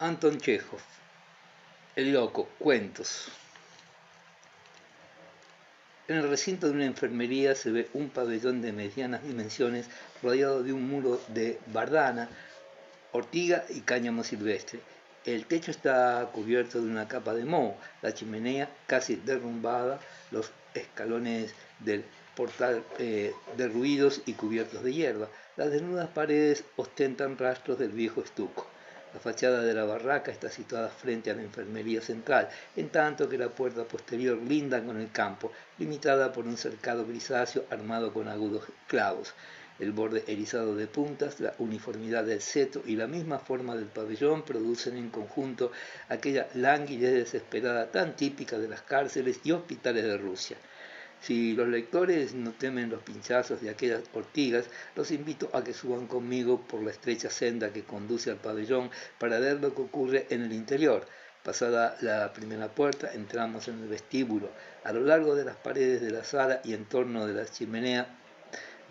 Anton Chejov, El Loco, cuentos. En el recinto de una enfermería se ve un pabellón de medianas dimensiones rodeado de un muro de bardana, ortiga y cáñamo silvestre. El techo está cubierto de una capa de moho, la chimenea casi derrumbada, los escalones del portal derruidos y cubiertos de hierba. Las desnudas paredes ostentan rastros del viejo estuco. La fachada de la barraca está situada frente a la enfermería central, en tanto que la puerta posterior linda con el campo, limitada por un cercado grisáceo armado con agudos clavos. El borde erizado de puntas, la uniformidad del seto y la misma forma del pabellón producen en conjunto aquella languidez desesperada tan típica de las cárceles y hospitales de Rusia. Si los lectores no temen los pinchazos de aquellas ortigas, los invito a que suban conmigo por la estrecha senda que conduce al pabellón para ver lo que ocurre en el interior. Pasada la primera puerta, entramos en el vestíbulo. A lo largo de las paredes de la sala y en torno de la chimenea,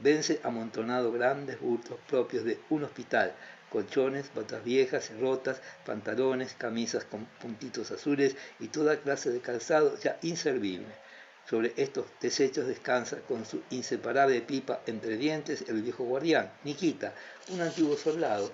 vense amontonado grandes bultos propios de un hospital: colchones, batas viejas y rotas, pantalones, camisas con puntitos azules y toda clase de calzado ya inservible. Sobre estos desechos descansa con su inseparable pipa entre dientes el viejo guardián, Nikita, un antiguo soldado,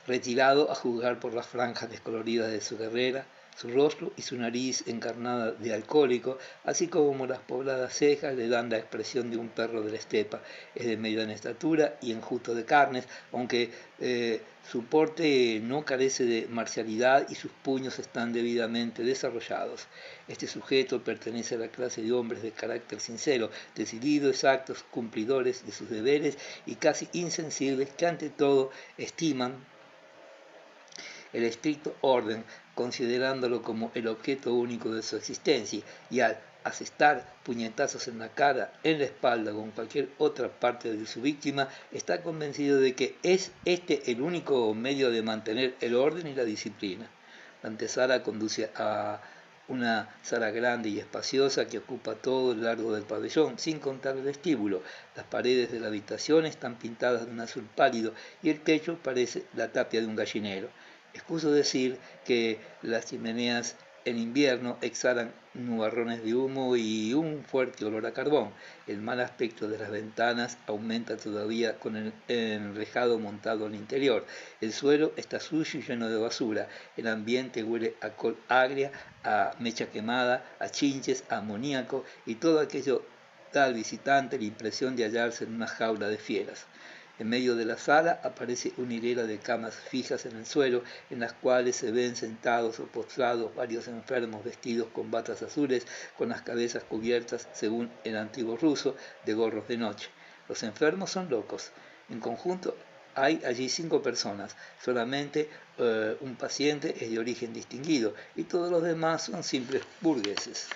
retirado a juzgar por las franjas descoloridas de su guerrera, su rostro y su nariz encarnada de alcohólico, así como las pobladas cejas le dan la expresión de un perro de la estepa. Es de mediana estatura y enjuto de carnes, aunque su porte no carece de marcialidad y sus puños están debidamente desarrollados. Este sujeto pertenece a la clase de hombres de carácter sincero, decididos, exactos, cumplidores de sus deberes y casi insensibles, que ante todo estiman el estricto orden, considerándolo como el objeto único de su existencia, y al asestar puñetazos en la cara, en la espalda o en cualquier otra parte de su víctima, está convencido de que es este el único medio de mantener el orden y la disciplina. La antesala conduce a una sala grande y espaciosa que ocupa todo el largo del pabellón, sin contar el vestíbulo. Las paredes de la habitación están pintadas de un azul pálido y el techo parece la tapia de un gallinero. Excuso decir que las chimeneas en invierno exhalan nubarrones de humo y un fuerte olor a carbón. El mal aspecto de las ventanas aumenta todavía con el enrejado montado al interior. El suelo está sucio y lleno de basura. El ambiente huele a col agria, a mecha quemada, a chinches, a amoníaco, y todo aquello da al visitante la impresión de hallarse en una jaula de fieras. En medio de la sala aparece una hilera de camas fijas en el suelo, en las cuales se ven sentados o postrados varios enfermos vestidos con batas azules, con las cabezas cubiertas, según el antiguo ruso, de gorros de noche. Los enfermos son locos. En conjunto hay allí 5 personas, solamente un paciente es de origen distinguido y todos los demás son simples burgueses.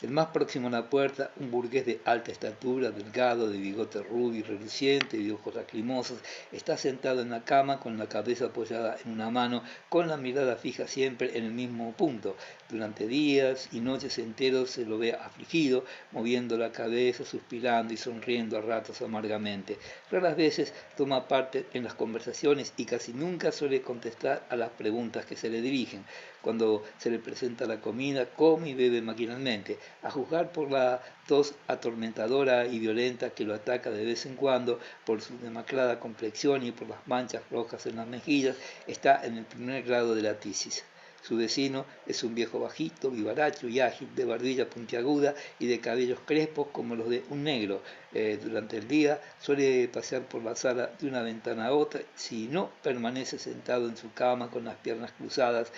El más próximo a la puerta, un burgués de alta estatura, delgado, de bigote rubio y reluciente y de ojos lacrimosos, está sentado en la cama con la cabeza apoyada en una mano, con la mirada fija siempre en el mismo punto. Durante días y noches enteros se lo ve afligido, moviendo la cabeza, suspirando y sonriendo a ratos amargamente. Raras veces toma parte en las conversaciones y casi nunca suele contestar a las preguntas que se le dirigen. Cuando se le presenta la comida, come y bebe maquinalmente. A juzgar por la tos atormentadora y violenta que lo ataca de vez en cuando, por su demacrada complexión y por las manchas rojas en las mejillas, está en el primer grado de la tisis. Su vecino es un viejo bajito, vivaracho y ágil, de barbilla puntiaguda y de cabellos crespos como los de un negro. Durante el día suele pasear por la sala de una ventana a otra, si no, permanece sentado en su cama con las piernas cruzadas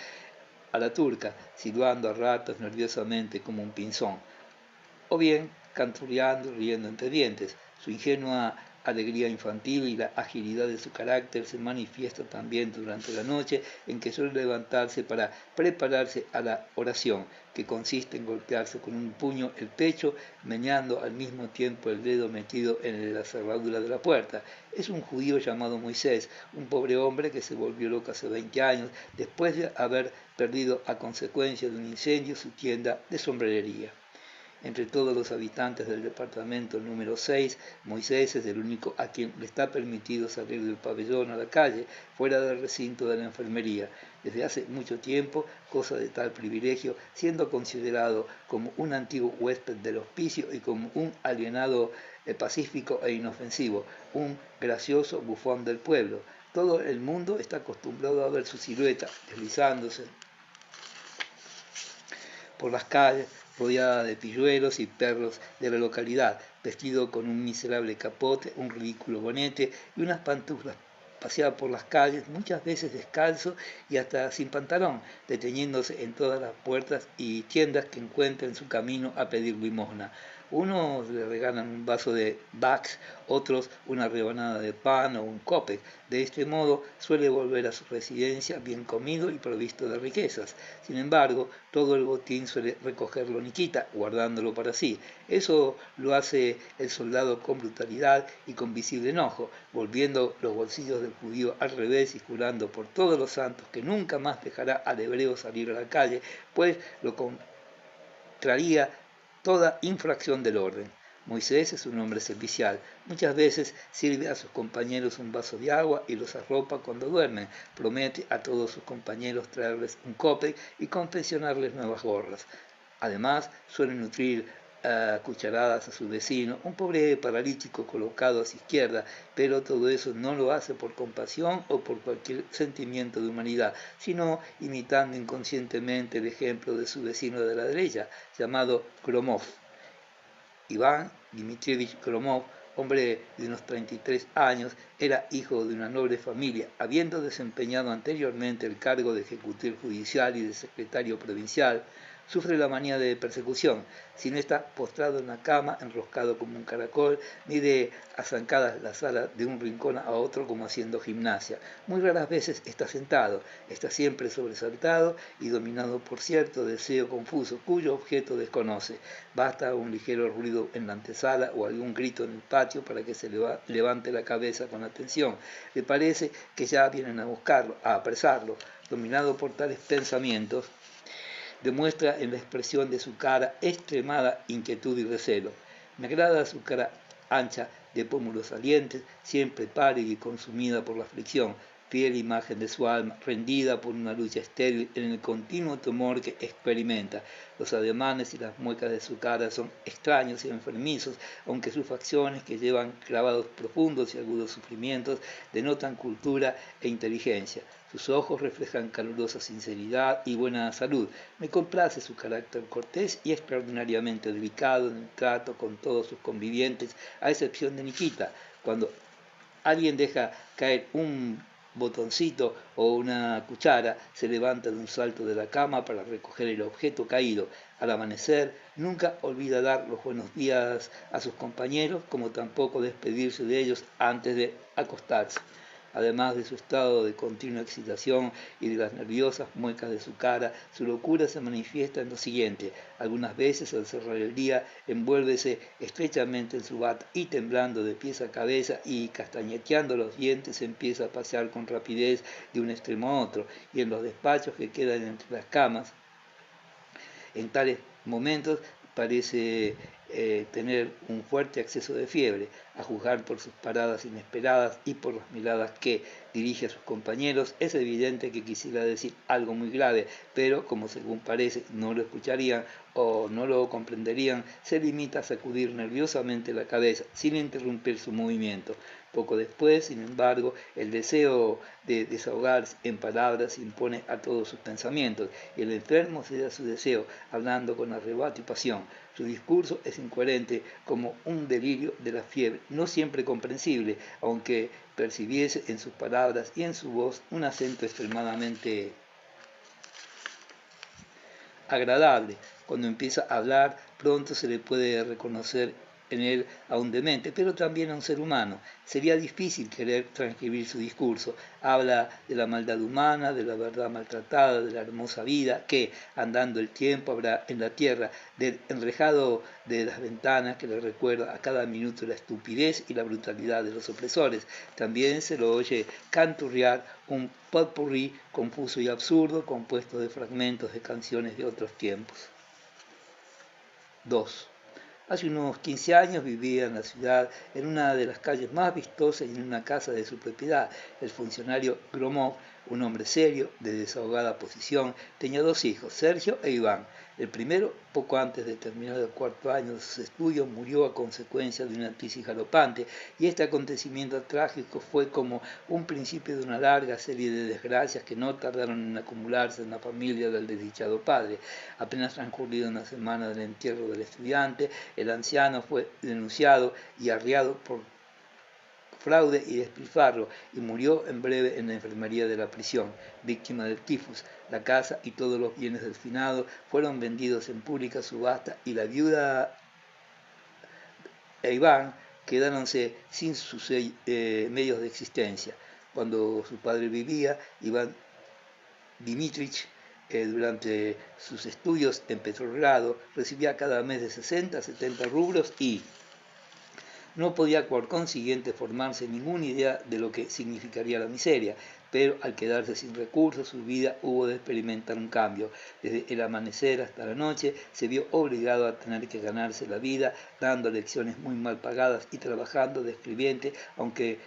a la turca, silbando a ratos nerviosamente como un pinzón, o bien canturreando y riendo entre dientes. Su ingenua alegría infantil y la agilidad de su carácter se manifiesta también durante la noche, en que suele levantarse para prepararse a la oración, que consiste en golpearse con un puño el pecho, meneando al mismo tiempo el dedo metido en la cerradura de la puerta. Es un judío llamado Moisés, un pobre hombre que se volvió loco hace 20 años, después de haber perdido a consecuencia de un incendio su tienda de sombrerería. Entre todos los habitantes del departamento número 6, Moisés es el único a quien le está permitido salir del pabellón a la calle, fuera del recinto de la enfermería. Desde hace mucho tiempo, goza de tal privilegio, siendo considerado como un antiguo huésped del hospicio y como un alienado pacífico e inofensivo, un gracioso bufón del pueblo. Todo el mundo está acostumbrado a ver su silueta deslizándose por las calles, rodeada de pilluelos y perros de la localidad, vestido con un miserable capote, un ridículo bonete y unas pantuflas. Paseaba por las calles, muchas veces descalzo y hasta sin pantalón, deteniéndose en todas las puertas y tiendas que encuentra en su camino a pedir limosna. Unos le regalan un vaso de Bax, otros una rebanada de pan o un copec. De este modo suele volver a su residencia bien comido y provisto de riquezas. Sin embargo, todo el botín suele recogerlo Nikita, guardándolo para sí. Eso lo hace el soldado con brutalidad y con visible enojo, volviendo los bolsillos del judío al revés y jurando por todos los santos que nunca más dejará al hebreo salir a la calle, pues lo contraría toda infracción del orden. Moisés es un hombre servicial. Muchas veces sirve a sus compañeros un vaso de agua y los arropa cuando duermen. Promete a todos sus compañeros traerles un copec y confeccionarles nuevas gorras. Además, suele nutrir a cucharadas a su vecino, un pobre paralítico colocado a su izquierda, pero todo eso no lo hace por compasión o por cualquier sentimiento de humanidad, sino imitando inconscientemente el ejemplo de su vecino de la derecha, llamado Gromov. Iván Dmitrievich Gromov, hombre de unos 33 años, era hijo de una noble familia, habiendo desempeñado anteriormente el cargo de ejecutivo judicial y de secretario provincial. Sufre la manía de persecución. Si no está postrado en la cama, enroscado como un caracol, ni de azancadas la sala de un rincón a otro como haciendo gimnasia. Muy raras veces está sentado, está siempre sobresaltado y dominado por cierto deseo confuso, cuyo objeto desconoce. Basta un ligero ruido en la antesala o algún grito en el patio para que se levante la cabeza con atención. Le parece que ya vienen a buscarlo, a apresarlo. Dominado por tales pensamientos, demuestra en la expresión de su cara extremada inquietud y recelo. Me agrada su cara ancha, de pómulos salientes, siempre pálida y consumida por la aflicción, fiel imagen de su alma, rendida por una lucha estéril en el continuo temor que experimenta. Los ademanes y las muecas de su cara son extraños y enfermizos, aunque sus facciones, que llevan clavados profundos y agudos sufrimientos, denotan cultura e inteligencia. Sus ojos reflejan calurosa sinceridad y buena salud. Me complace su carácter cortés y extraordinariamente delicado en el trato con todos sus convivientes, a excepción de Nikita. Cuando alguien deja caer un botoncito o una cuchara, se levanta de un salto de la cama para recoger el objeto caído. Al amanecer, nunca olvida dar los buenos días a sus compañeros, como tampoco despedirse de ellos antes de acostarse. Además de su estado de continua excitación y de las nerviosas muecas de su cara, su locura se manifiesta en lo siguiente. Algunas veces, al cerrar el día, envuélvese estrechamente en su bata y temblando de pies a cabeza y castañeteando los dientes empieza a pasear con rapidez de un extremo a otro, y en los despachos que quedan entre las camas, en tales momentos parece tener un fuerte acceso de fiebre, a juzgar por sus paradas inesperadas y por las miradas que dirige a sus compañeros. Es evidente que quisiera decir algo muy grave, pero como según parece no lo escucharían o no lo comprenderían, se limita a sacudir nerviosamente la cabeza sin interrumpir su movimiento. Poco después, sin embargo, el deseo de desahogarse en palabras impone a todos sus pensamientos, y el enfermo cede a su deseo, hablando con arrebato y pasión. Su discurso es incoherente como un delirio de la fiebre, no siempre comprensible, aunque percibiese en sus palabras y en su voz un acento extremadamente agradable. Cuando empieza a hablar, pronto se le puede reconocer en él a un demente, pero también a un ser humano. Sería difícil querer transcribir su discurso. Habla de la maldad humana, de la verdad maltratada, de la hermosa vida que, andando el tiempo, habrá en la tierra, del enrejado de las ventanas que le recuerda a cada minuto la estupidez y la brutalidad de los opresores. También se lo oye canturrear un potpourri confuso y absurdo, compuesto de fragmentos de canciones de otros tiempos. 2. Hace unos 15 años vivía en la ciudad, en una de las calles más vistosas y en una casa de su propiedad. El funcionario Gromov, un hombre serio, de desahogada posición, tenía 2 hijos, Sergio e Iván. El primero, poco antes de terminar el 4º año de sus estudios, murió a consecuencia de una tisis galopante, y este acontecimiento trágico fue como un principio de una larga serie de desgracias que no tardaron en acumularse en la familia del desdichado padre. Apenas transcurrida una semana del entierro del estudiante, el anciano fue denunciado y arriado por fraude y despilfarro, y murió en breve en la enfermería de la prisión, víctima del tifus. La casa y todos los bienes del finado fueron vendidos en pública subasta, y la viuda e Iván quedáronse sin sus medios de existencia. Cuando su padre vivía, Iván Dmitrich, durante sus estudios en Petrogrado, recibía cada mes de 60 a 70 rublos y no podía por consiguiente formarse ninguna idea de lo que significaría la miseria, pero al quedarse sin recursos, su vida hubo de experimentar un cambio. Desde el amanecer hasta la noche se vio obligado a tener que ganarse la vida, dando lecciones muy mal pagadas y trabajando de escribiente, aunque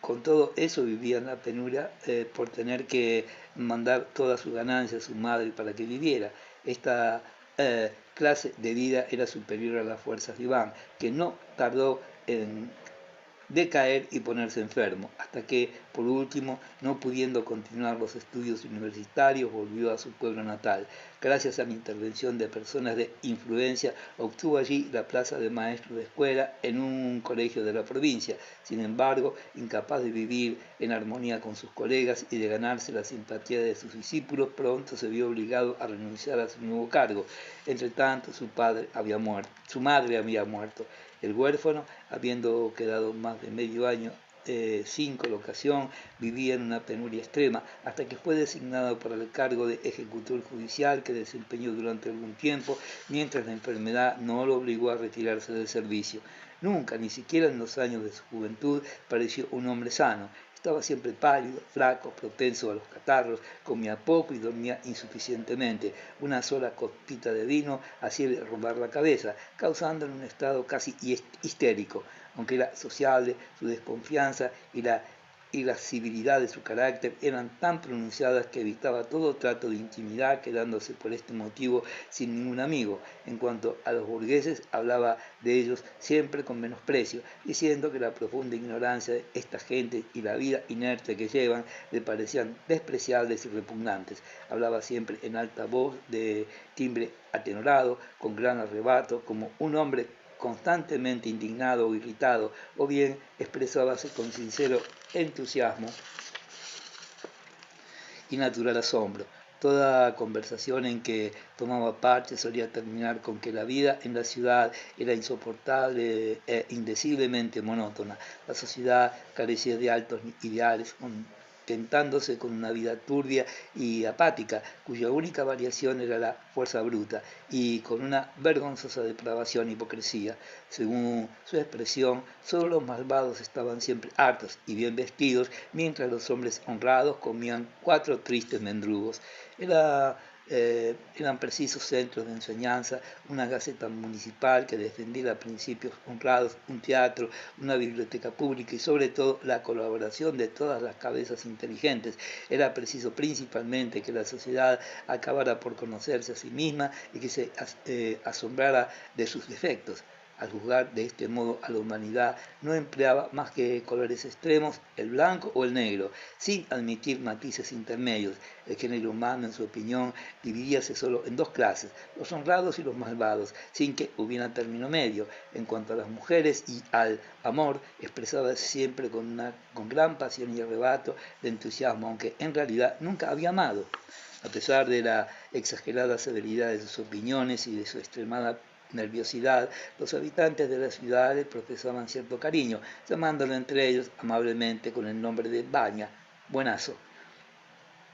con todo eso vivía en la penuria por tener que mandar toda su ganancia a su madre para que viviera. Esta clase de vida era superior a las fuerzas de Iván, que no tardó en decaer y ponerse enfermo, hasta que, por último, no pudiendo continuar los estudios universitarios, volvió a su pueblo natal. Gracias a la intervención de personas de influencia, obtuvo allí la plaza de maestro de escuela en un colegio de la provincia. Sin embargo, incapaz de vivir en armonía con sus colegas y de ganarse la simpatía de sus discípulos, pronto se vio obligado a renunciar a su nuevo cargo. Entre tanto, su madre había muerto. El huérfano, habiendo quedado más de medio año sin colocación, vivía en una penuria extrema, hasta que fue designado para el cargo de ejecutor judicial, que desempeñó durante algún tiempo, mientras la enfermedad no lo obligó a retirarse del servicio. Nunca, ni siquiera en los años de su juventud, pareció un hombre sano. Estaba siempre pálido, flaco, propenso a los catarros, comía poco y dormía insuficientemente. Una sola copita de vino hacía romper la cabeza, causándole un estado casi histérico. Aunque era sociable, su desconfianza y la irascibilidad de su carácter eran tan pronunciadas que evitaba todo trato de intimidad, quedándose por este motivo sin ningún amigo. En cuanto a los burgueses, hablaba de ellos siempre con menosprecio, diciendo que la profunda ignorancia de esta gente y la vida inerte que llevan le parecían despreciables y repugnantes. Hablaba siempre en alta voz, de timbre atenorado, con gran arrebato, como un hombre constantemente indignado o irritado, o bien expresábase con sincero entusiasmo y natural asombro. Toda conversación en que tomaba parte solía terminar con que la vida en la ciudad era insoportable e indeciblemente monótona. La sociedad carecía de altos ideales, tentándose con una vida turbia y apática, cuya única variación era la fuerza bruta, y con una vergonzosa depravación e hipocresía. Según su expresión, solo los malvados estaban siempre hartos y bien vestidos, mientras los hombres honrados comían 4 tristes mendrugos. Eran precisos centros de enseñanza, una gaceta municipal que defendiera principios honrados, un teatro, una biblioteca pública y sobre todo la colaboración de todas las cabezas inteligentes. Era preciso principalmente que la sociedad acabara por conocerse a sí misma y que se asombrara de sus defectos. Al juzgar de este modo a la humanidad, no empleaba más que colores extremos, el blanco o el negro, sin admitir matices intermedios. El género humano, en su opinión, dividíase solo en 2 clases, los honrados y los malvados, sin que hubiera término medio. En cuanto a las mujeres y al amor, expresaba siempre con gran pasión y arrebato de entusiasmo, aunque en realidad nunca había amado. A pesar de la exagerada severidad de sus opiniones y de su extremada nerviosidad, los habitantes de la ciudad le profesaban cierto cariño, llamándolo entre ellos amablemente con el nombre de Baña, buenazo.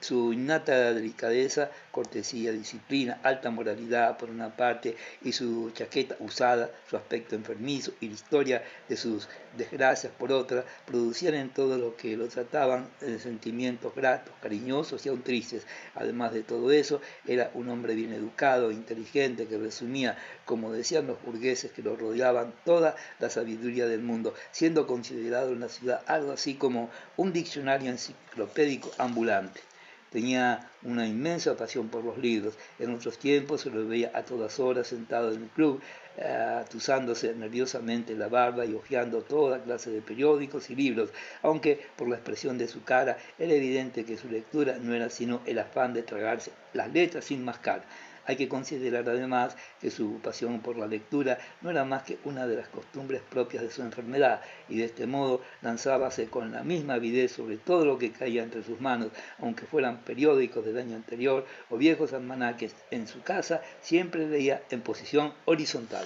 Su innata delicadeza, cortesía, disciplina, alta moralidad por una parte y su chaqueta usada, su aspecto enfermizo y la historia de sus desgracias por otra, producían en todo lo que lo trataban sentimientos gratos, cariñosos y aún tristes. Además de todo eso, era un hombre bien educado, inteligente, que resumía, como decían los burgueses que lo rodeaban, toda la sabiduría del mundo, siendo considerado en la ciudad algo así como un diccionario enciclopédico ambulante. Tenía una inmensa pasión por los libros. En otros tiempos se lo veía a todas horas sentado en el club, atusándose nerviosamente la barba y hojeando toda clase de periódicos y libros, aunque por la expresión de su cara era evidente que su lectura no era sino el afán de tragarse las letras sin mascar. Hay que considerar además que su pasión por la lectura no era más que una de las costumbres propias de su enfermedad, y de este modo lanzábase con la misma avidez sobre todo lo que caía entre sus manos, aunque fueran periódicos del año anterior o viejos almanaques. En su casa siempre leía en posición horizontal.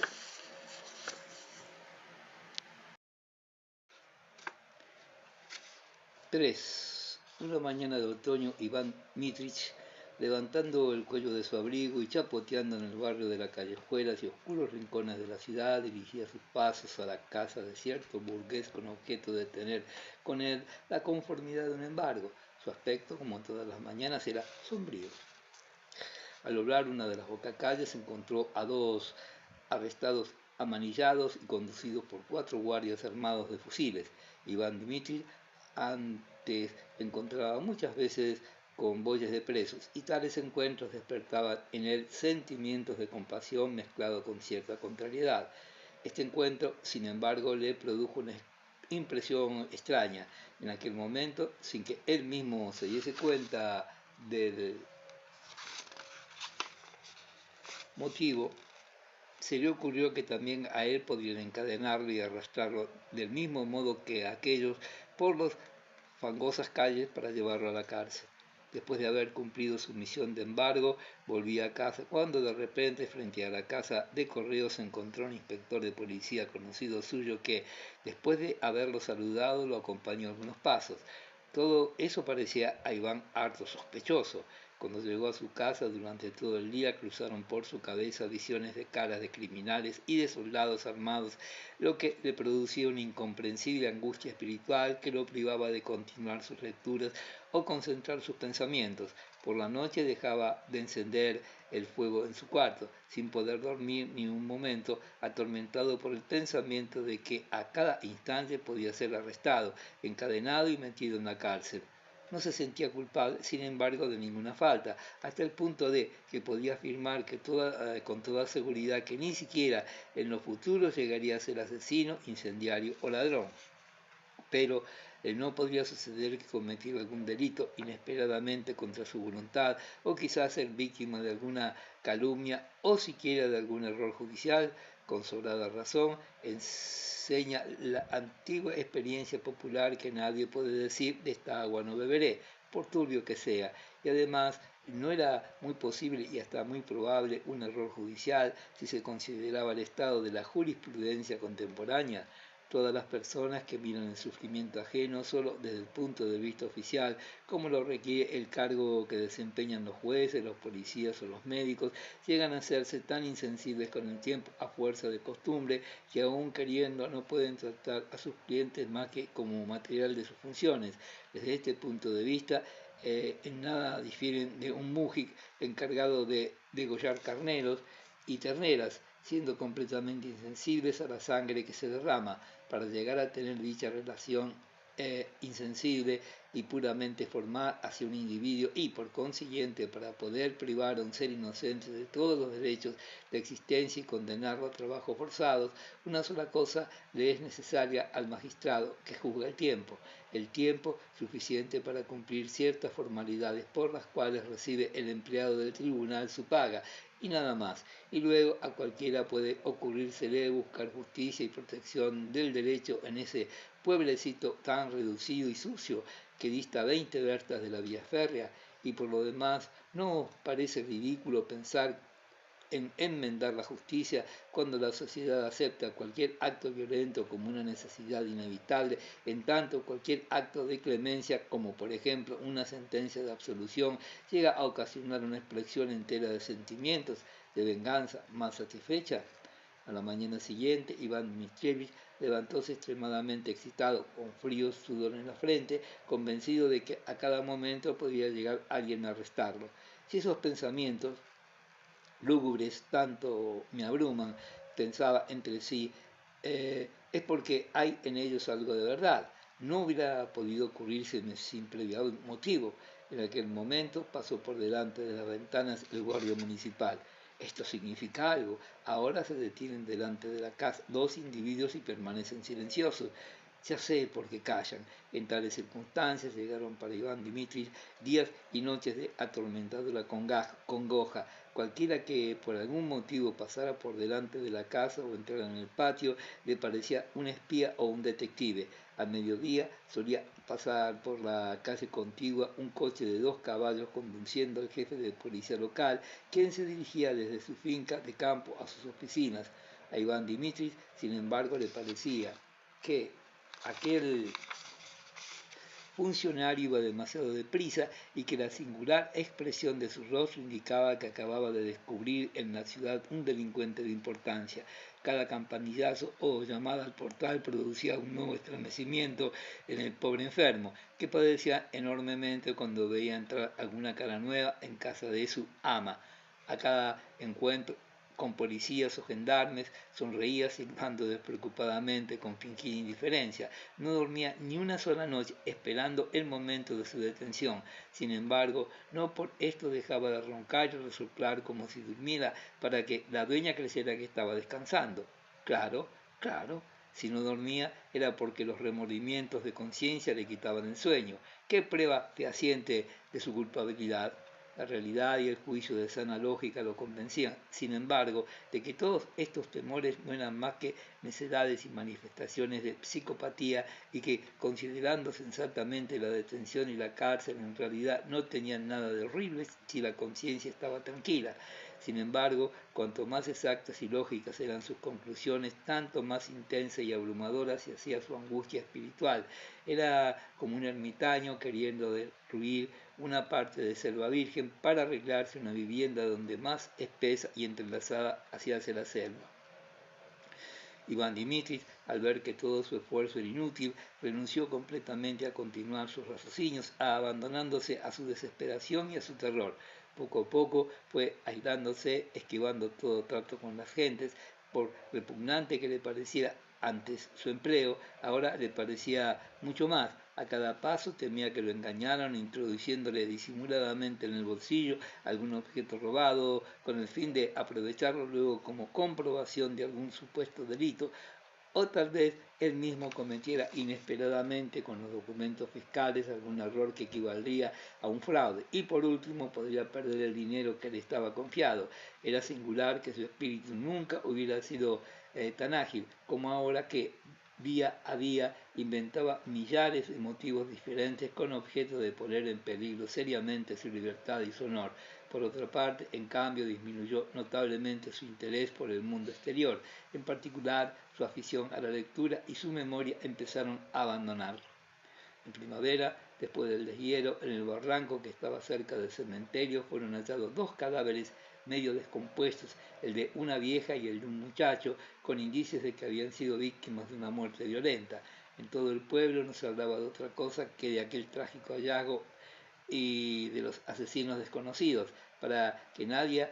3. Una mañana de otoño, Iván Mitrich, levantando el cuello de su abrigo y chapoteando en el barrio de las callejuelas y oscuros rincones de la ciudad, dirigía sus pasos a la casa de cierto burgués con objeto de tener con él la conformidad de un embargo. Su aspecto, como todas las mañanas, era sombrío. Al doblar una de las bocacalles encontró a dos arrestados amanillados y conducidos por 4 guardias armados de fusiles. Iván Dmitrich antes encontraba muchas veces convoyes de presos, y tales encuentros despertaban en él sentimientos de compasión mezclado con cierta contrariedad. Este encuentro, sin embargo, le produjo una impresión extraña. En aquel momento, sin que él mismo se diese cuenta del motivo, se le ocurrió que también a él podrían encadenarlo y arrastrarlo del mismo modo que a aquellos por las fangosas calles para llevarlo a la cárcel. Después de haber cumplido su misión de embargo, volvía a casa cuando de repente frente a la casa de correos se encontró un inspector de policía conocido suyo que, después de haberlo saludado, lo acompañó algunos pasos. Todo eso parecía a Iván harto sospechoso. Cuando llegó a su casa durante todo el día cruzaron por su cabeza visiones de caras de criminales y de soldados armados, lo que le producía una incomprensible angustia espiritual que lo privaba de continuar sus lecturas o concentrar sus pensamientos. Por la noche dejaba de encender el fuego en su cuarto, sin poder dormir ni un momento, atormentado por el pensamiento de que a cada instante podía ser arrestado, encadenado y metido en la cárcel. No se sentía culpable, sin embargo, de ninguna falta, hasta el punto de que podía afirmar que con toda seguridad que ni siquiera en lo futuro llegaría a ser asesino, incendiario o ladrón. Pero no podría suceder que cometiera algún delito inesperadamente contra su voluntad, o quizás ser víctima de alguna calumnia o siquiera de algún error judicial. Con sobrada razón enseña la antigua experiencia popular que nadie puede decir de esta agua no beberé, por turbio que sea, y además no era muy posible y hasta muy probable un error judicial si se consideraba el estado de la jurisprudencia contemporánea. Todas las personas que miran el sufrimiento ajeno solo desde el punto de vista oficial, como lo requiere el cargo que desempeñan los jueces, los policías o los médicos, llegan a hacerse tan insensibles con el tiempo a fuerza de costumbre que aún queriendo no pueden tratar a sus clientes más que como material de sus funciones. Desde este punto de vista, en nada difieren de un mújic encargado de degollar carneros y terneras, siendo completamente insensibles a la sangre que se derrama. Para llegar a tener dicha relación insensible y puramente formal hacia un individuo y, por consiguiente, para poder privar a un ser inocente de todos los derechos de existencia y condenarlo a trabajos forzados, una sola cosa le es necesaria al magistrado que juzga el tiempo suficiente para cumplir ciertas formalidades por las cuales recibe el empleado del tribunal su paga, y nada más. Y luego a cualquiera puede ocurrírsele buscar justicia y protección del derecho en ese pueblecito tan reducido y sucio que dista 20 vertas de la vía férrea. Y por lo demás, ¿no os parece ridículo pensar en enmendar la justicia cuando la sociedad acepta cualquier acto violento como una necesidad inevitable, en tanto cualquier acto de clemencia, como por ejemplo una sentencia de absolución, llega a ocasionar una expresión entera de sentimientos de venganza más satisfecha. A la mañana siguiente, Iván Dmitrievich levantóse extremadamente excitado, con frío sudor en la frente, convencido de que a cada momento podía llegar alguien a arrestarlo. Si esos pensamientos lúgubres tanto me abruman, pensaba entre sí, es porque hay en ellos algo de verdad. No hubiera podido ocurrirse sin previo motivo. En aquel momento pasó por delante de las ventanas el guardia municipal. Esto significa algo. Ahora se detienen delante de la casa dos individuos y permanecen silenciosos. Ya sé por qué callan. En tales circunstancias llegaron para Iván Dmitrievich días y noches de atormentadora congoja. Cualquiera que por algún motivo pasara por delante de la casa o entrara en el patio le parecía un espía o un detective. Al mediodía solía pasar por la calle contigua un coche de 2 caballos conduciendo al jefe de policía local, quien se dirigía desde su finca de campo a sus oficinas. A Iván Dmitrievich, sin embargo, le parecía que aquel funcionario iba demasiado deprisa y que la singular expresión de su rostro indicaba que acababa de descubrir en la ciudad un delincuente de importancia. Cada campanillazo o llamada al portal producía un nuevo estremecimiento en el pobre enfermo, que padecía enormemente cuando veía entrar alguna cara nueva en casa de su ama. A cada encuentro con policías o gendarmes, sonreía silbando despreocupadamente con fingida indiferencia. No dormía ni una sola noche esperando el momento de su detención. Sin embargo, no por esto dejaba de roncar y resoplar como si durmiera para que la dueña creyera que estaba descansando. Claro, claro. Si no dormía era porque los remordimientos de conciencia le quitaban el sueño. ¿Qué prueba fehaciente de su culpabilidad? La realidad y el juicio de sana lógica lo convencían, sin embargo, de que todos estos temores no eran más que necedades y manifestaciones de psicopatía y que, considerando sensatamente la detención y la cárcel, en realidad no tenían nada de horrible si la conciencia estaba tranquila. Sin embargo, cuanto más exactas y lógicas eran sus conclusiones, tanto más intensa y abrumadora se hacía su angustia espiritual. Era como un ermitaño queriendo destruir una parte de selva virgen para arreglarse una vivienda donde más espesa y entrelazada hacíase la selva. Iván Dmitrievich, al ver que todo su esfuerzo era inútil, renunció completamente a continuar sus raciocinios, abandonándose a su desesperación y a su terror. Poco a poco fue aislándose, esquivando todo trato con las gentes, por repugnante que le pareciera antes su empleo, ahora le parecía mucho más. A cada paso temía que lo engañaran, introduciéndole disimuladamente en el bolsillo algún objeto robado, con el fin de aprovecharlo luego como comprobación de algún supuesto delito, o tal vez él mismo cometiera inesperadamente con los documentos fiscales algún error que equivaldría a un fraude, y por último podría perder el dinero que le estaba confiado. Era singular que su espíritu nunca hubiera sido tan ágil como ahora que día a día inventaba millares de motivos diferentes con objeto de poner en peligro seriamente su libertad y su honor. Por otra parte, en cambio, disminuyó notablemente su interés por el mundo exterior, en particular su afición a la lectura y su memoria empezaron a abandonarlo. En primavera, después del deshielo, en el barranco que estaba cerca del cementerio fueron hallados 2 cadáveres medio descompuestos, el de una vieja y el de un muchacho, con indicios de que habían sido víctimas de una muerte violenta. En todo el pueblo no se hablaba de otra cosa que de aquel trágico hallazgo y de los asesinos desconocidos, para que nadie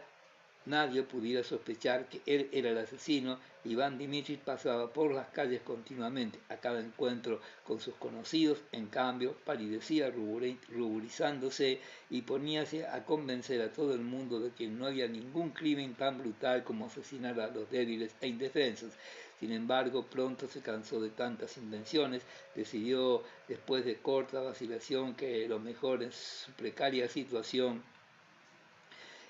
pudiera sospechar que él era el asesino. Iván Dmitrievich pasaba por las calles continuamente, a cada encuentro con sus conocidos, en cambio, palidecía ruborizándose y poníase a convencer a todo el mundo de que no había ningún crimen tan brutal como asesinar a los débiles e indefensos. Sin embargo, pronto se cansó de tantas invenciones, decidió, después de corta vacilación, que lo mejor en su precaria situación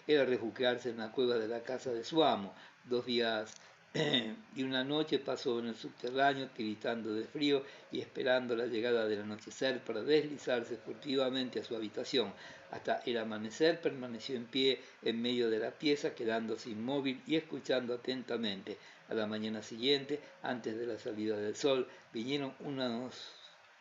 era refugiarse en la cueva de la casa de su amo. 2 días Y una noche pasó en el subterráneo, tiritando de frío y esperando la llegada del anochecer para deslizarse furtivamente a su habitación. Hasta el amanecer permaneció en pie en medio de la pieza, quedándose inmóvil y escuchando atentamente. A la mañana siguiente, antes de la salida del sol, vinieron unos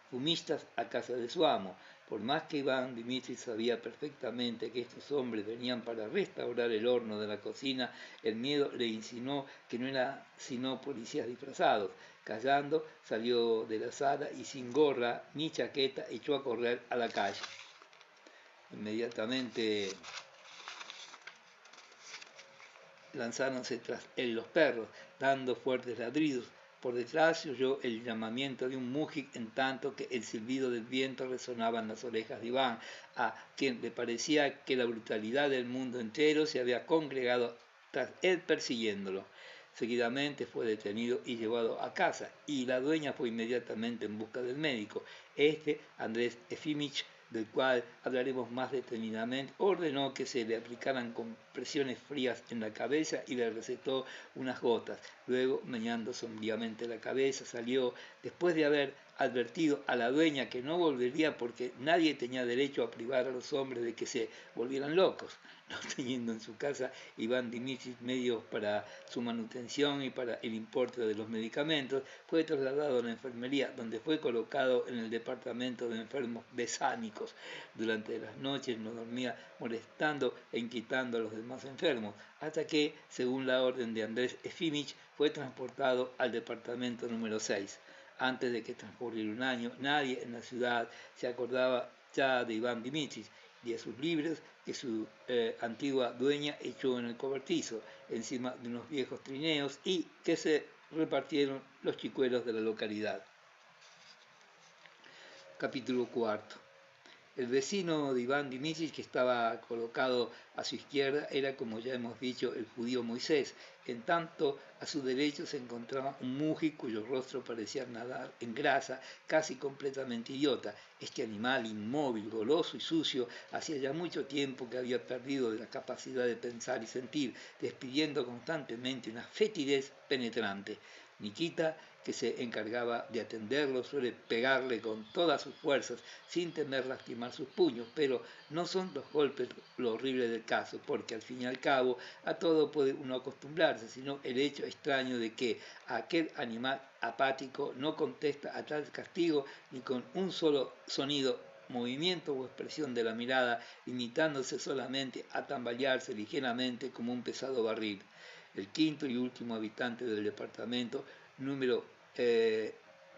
fumistas a casa de su amo. Por más que Iván Dmitri sabía perfectamente que estos hombres venían para restaurar el horno de la cocina, el miedo le insinuó que no eran sino policías disfrazados. Callando, salió de la sala y sin gorra ni chaqueta echó a correr a la calle. Inmediatamente lanzáronse tras él los perros, dando fuertes ladridos. Por detrás se oyó el llamamiento de un mújic, en tanto que el silbido del viento resonaba en las orejas de Iván, a quien le parecía que la brutalidad del mundo entero se había congregado tras él persiguiéndolo. Seguidamente fue detenido y llevado a casa, y la dueña fue inmediatamente en busca del médico. Andrés Efimich, del cual hablaremos más detenidamente, ordenó que se le aplicaran compresiones frías en la cabeza y le recetó unas gotas. Luego, meneando sombríamente la cabeza, salió, después de haber advertido a la dueña que no volvería porque nadie tenía derecho a privar a los hombres de que se volvieran locos, no teniendo en su casa Iván Dmitri medios para su manutención y para el importe de los medicamentos. Fue trasladado a la enfermería, donde fue colocado en el departamento de enfermos besánicos. Durante las noches no dormía, molestando e inquietando a los demás enfermos, hasta que, según la orden de Andrés Efimich, fue transportado al departamento número 6. Antes de que transcurriera un año, nadie en la ciudad se acordaba ya de Iván Dmitri y de sus libros que su antigua dueña echó en el cobertizo, encima de unos viejos trineos, y que se repartieron los chicuelos de la localidad. Capítulo 4. El vecino de Iván Dmitri, que estaba colocado a su izquierda, era, como ya hemos dicho, el judío Moisés. En tanto, a su derecho se encontraba un muji cuyo rostro parecía nadar en grasa, casi completamente idiota. Este animal inmóvil, goloso y sucio, hacía ya mucho tiempo que había perdido la capacidad de pensar y sentir, despidiendo constantemente una fetidez penetrante. Nikita, que se encargaba de atenderlo, suele pegarle con todas sus fuerzas sin temer lastimar sus puños, pero no son los golpes lo horrible del caso, porque al fin y al cabo a todo puede uno acostumbrarse, sino el hecho extraño de que aquel animal apático no contesta a tal castigo ni con un solo sonido, movimiento o expresión de la mirada, limitándose solamente a tambalearse ligeramente como un pesado barril. El quinto y último habitante del departamento, número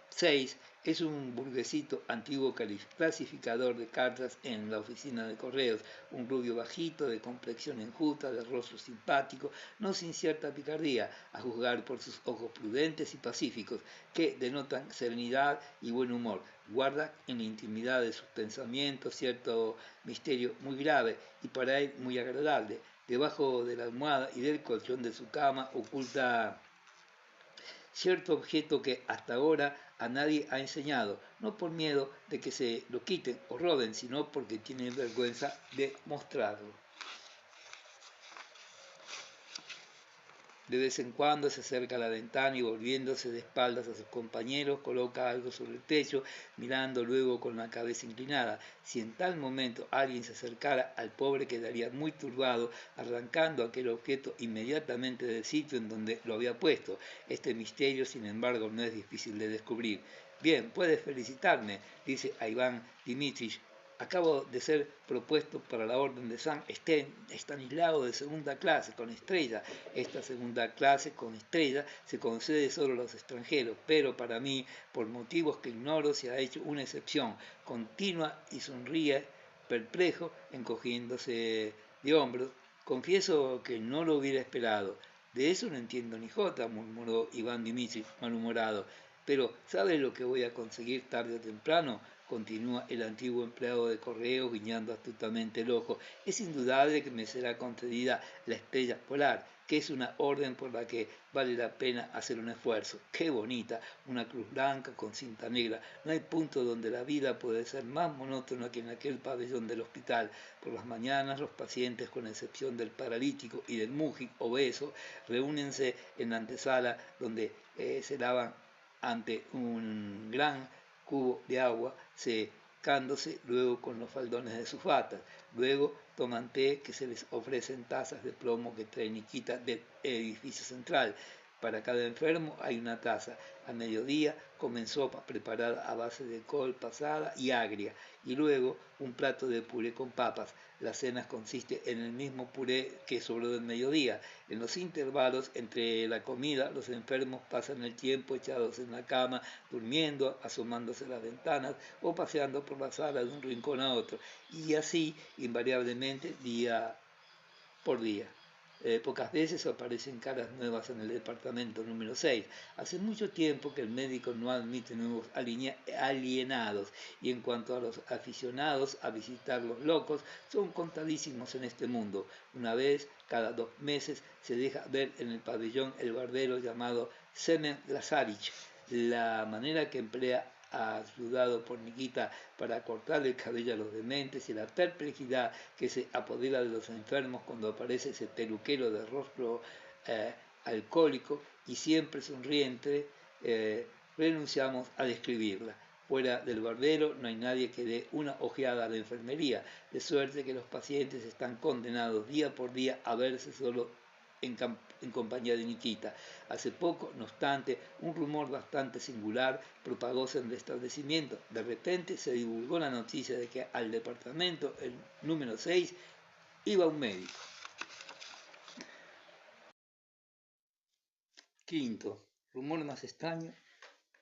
6, es un burguesito antiguo clasificador de cartas en la oficina de correos, un rubio bajito, de complexión enjuta, de rostro simpático, no sin cierta picardía, a juzgar por sus ojos prudentes y pacíficos, que denotan serenidad y buen humor. Guarda en la intimidad de sus pensamientos cierto misterio muy grave y para él muy agradable. Debajo de la almohada y del colchón de su cama oculta cierto objeto que hasta ahora a nadie ha enseñado, no por miedo de que se lo quiten o roben, sino porque tienen vergüenza de mostrarlo. De vez en cuando se acerca a la ventana y, volviéndose de espaldas a sus compañeros, coloca algo sobre el techo, mirando luego con la cabeza inclinada. Si en tal momento alguien se acercara, al pobre quedaría muy turbado, arrancando aquel objeto inmediatamente del sitio en donde lo había puesto. Este misterio, sin embargo, no es difícil de descubrir. Bien, puedes felicitarme, dice a Iván Dmitrich. Acabo de ser propuesto para la orden de San Estanislao de segunda clase, con estrella. Esta segunda clase con estrella se concede solo a los extranjeros, pero para mí, por motivos que ignoro, se ha hecho una excepción. Continúa y sonríe, perplejo, encogiéndose de hombros. Confieso que no lo hubiera esperado. De eso no entiendo ni jota, murmuró Iván Dmitri, malhumorado. Pero, ¿sabes lo que voy a conseguir tarde o temprano? Continúa el antiguo empleado de correo, guiñando astutamente el ojo. Es indudable que me será concedida la estrella polar. que es una orden por la que vale la pena hacer un esfuerzo. ¡Qué bonita! Una cruz blanca con cinta negra. No hay punto donde la vida puede ser más monótona que en aquel pabellón del hospital. Por las mañanas los pacientes, con excepción del paralítico y del mújic obeso, reúnense en la antesala donde se lavan ante un gran cubo de agua, secándose luego con los faldones de sus batas. Luego toman té, que se les ofrecen tazas de plomo que trae Nikita del edificio central. Para cada enfermo hay una taza. A mediodía comen sopa preparada a base de col pasada y agria, y luego un plato de puré con papas. La cena consiste en el mismo puré que sobró del mediodía. En los intervalos entre la comida, los enfermos pasan el tiempo echados en la cama, durmiendo, asomándose a las ventanas o paseando por la sala de un rincón a otro, y así invariablemente día por día. Pocas veces aparecen caras nuevas en el departamento número 6. Hace mucho tiempo que el médico no admite nuevos alienados, y en cuanto a los aficionados a visitar los locos, son contadísimos en este mundo. Una vez cada 2 meses se deja ver en el pabellón el barbero llamado Semen Lazarich. La manera que emplea, ayudado por Nikita, para cortar el cabello a los dementes, y la perplejidad que se apodera de los enfermos cuando aparece ese peluquero de rostro alcohólico y siempre sonriente, renunciamos a describirla. Fuera del barbero no hay nadie que dé una ojeada a la enfermería, de suerte que los pacientes están condenados día por día a verse solo en compañía de Nikita. Hace poco, no obstante, un rumor bastante singular propagóse en el establecimiento. De repente se divulgó la noticia de que al departamento, el número 6, iba un médico. Quinto, rumor más extraño.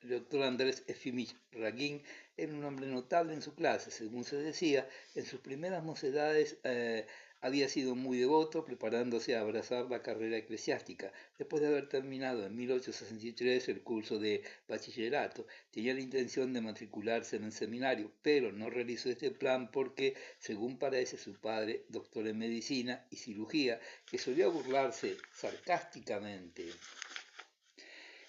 El doctor Andrés Efimich Ragin era un hombre notable en su clase. Según se decía, en sus primeras mocedades había sido muy devoto, preparándose a abrazar la carrera eclesiástica. Después de haber terminado en 1863 el curso de bachillerato, tenía la intención de matricularse en el seminario, pero no realizó este plan porque, según parece, su padre, doctor en medicina y cirugía, que solía burlarse sarcásticamente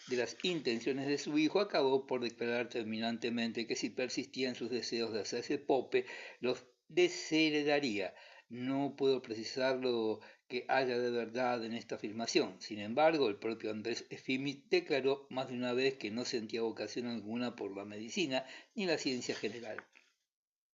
de las intenciones de su hijo, acabó por declarar terminantemente que si persistía en sus deseos de hacerse pope, los desheredaría. No puedo precisar lo que haya de verdad en esta afirmación. Sin embargo, el propio Andrés Efimich declaró más de una vez que no sentía vocación alguna por la medicina ni la ciencia general.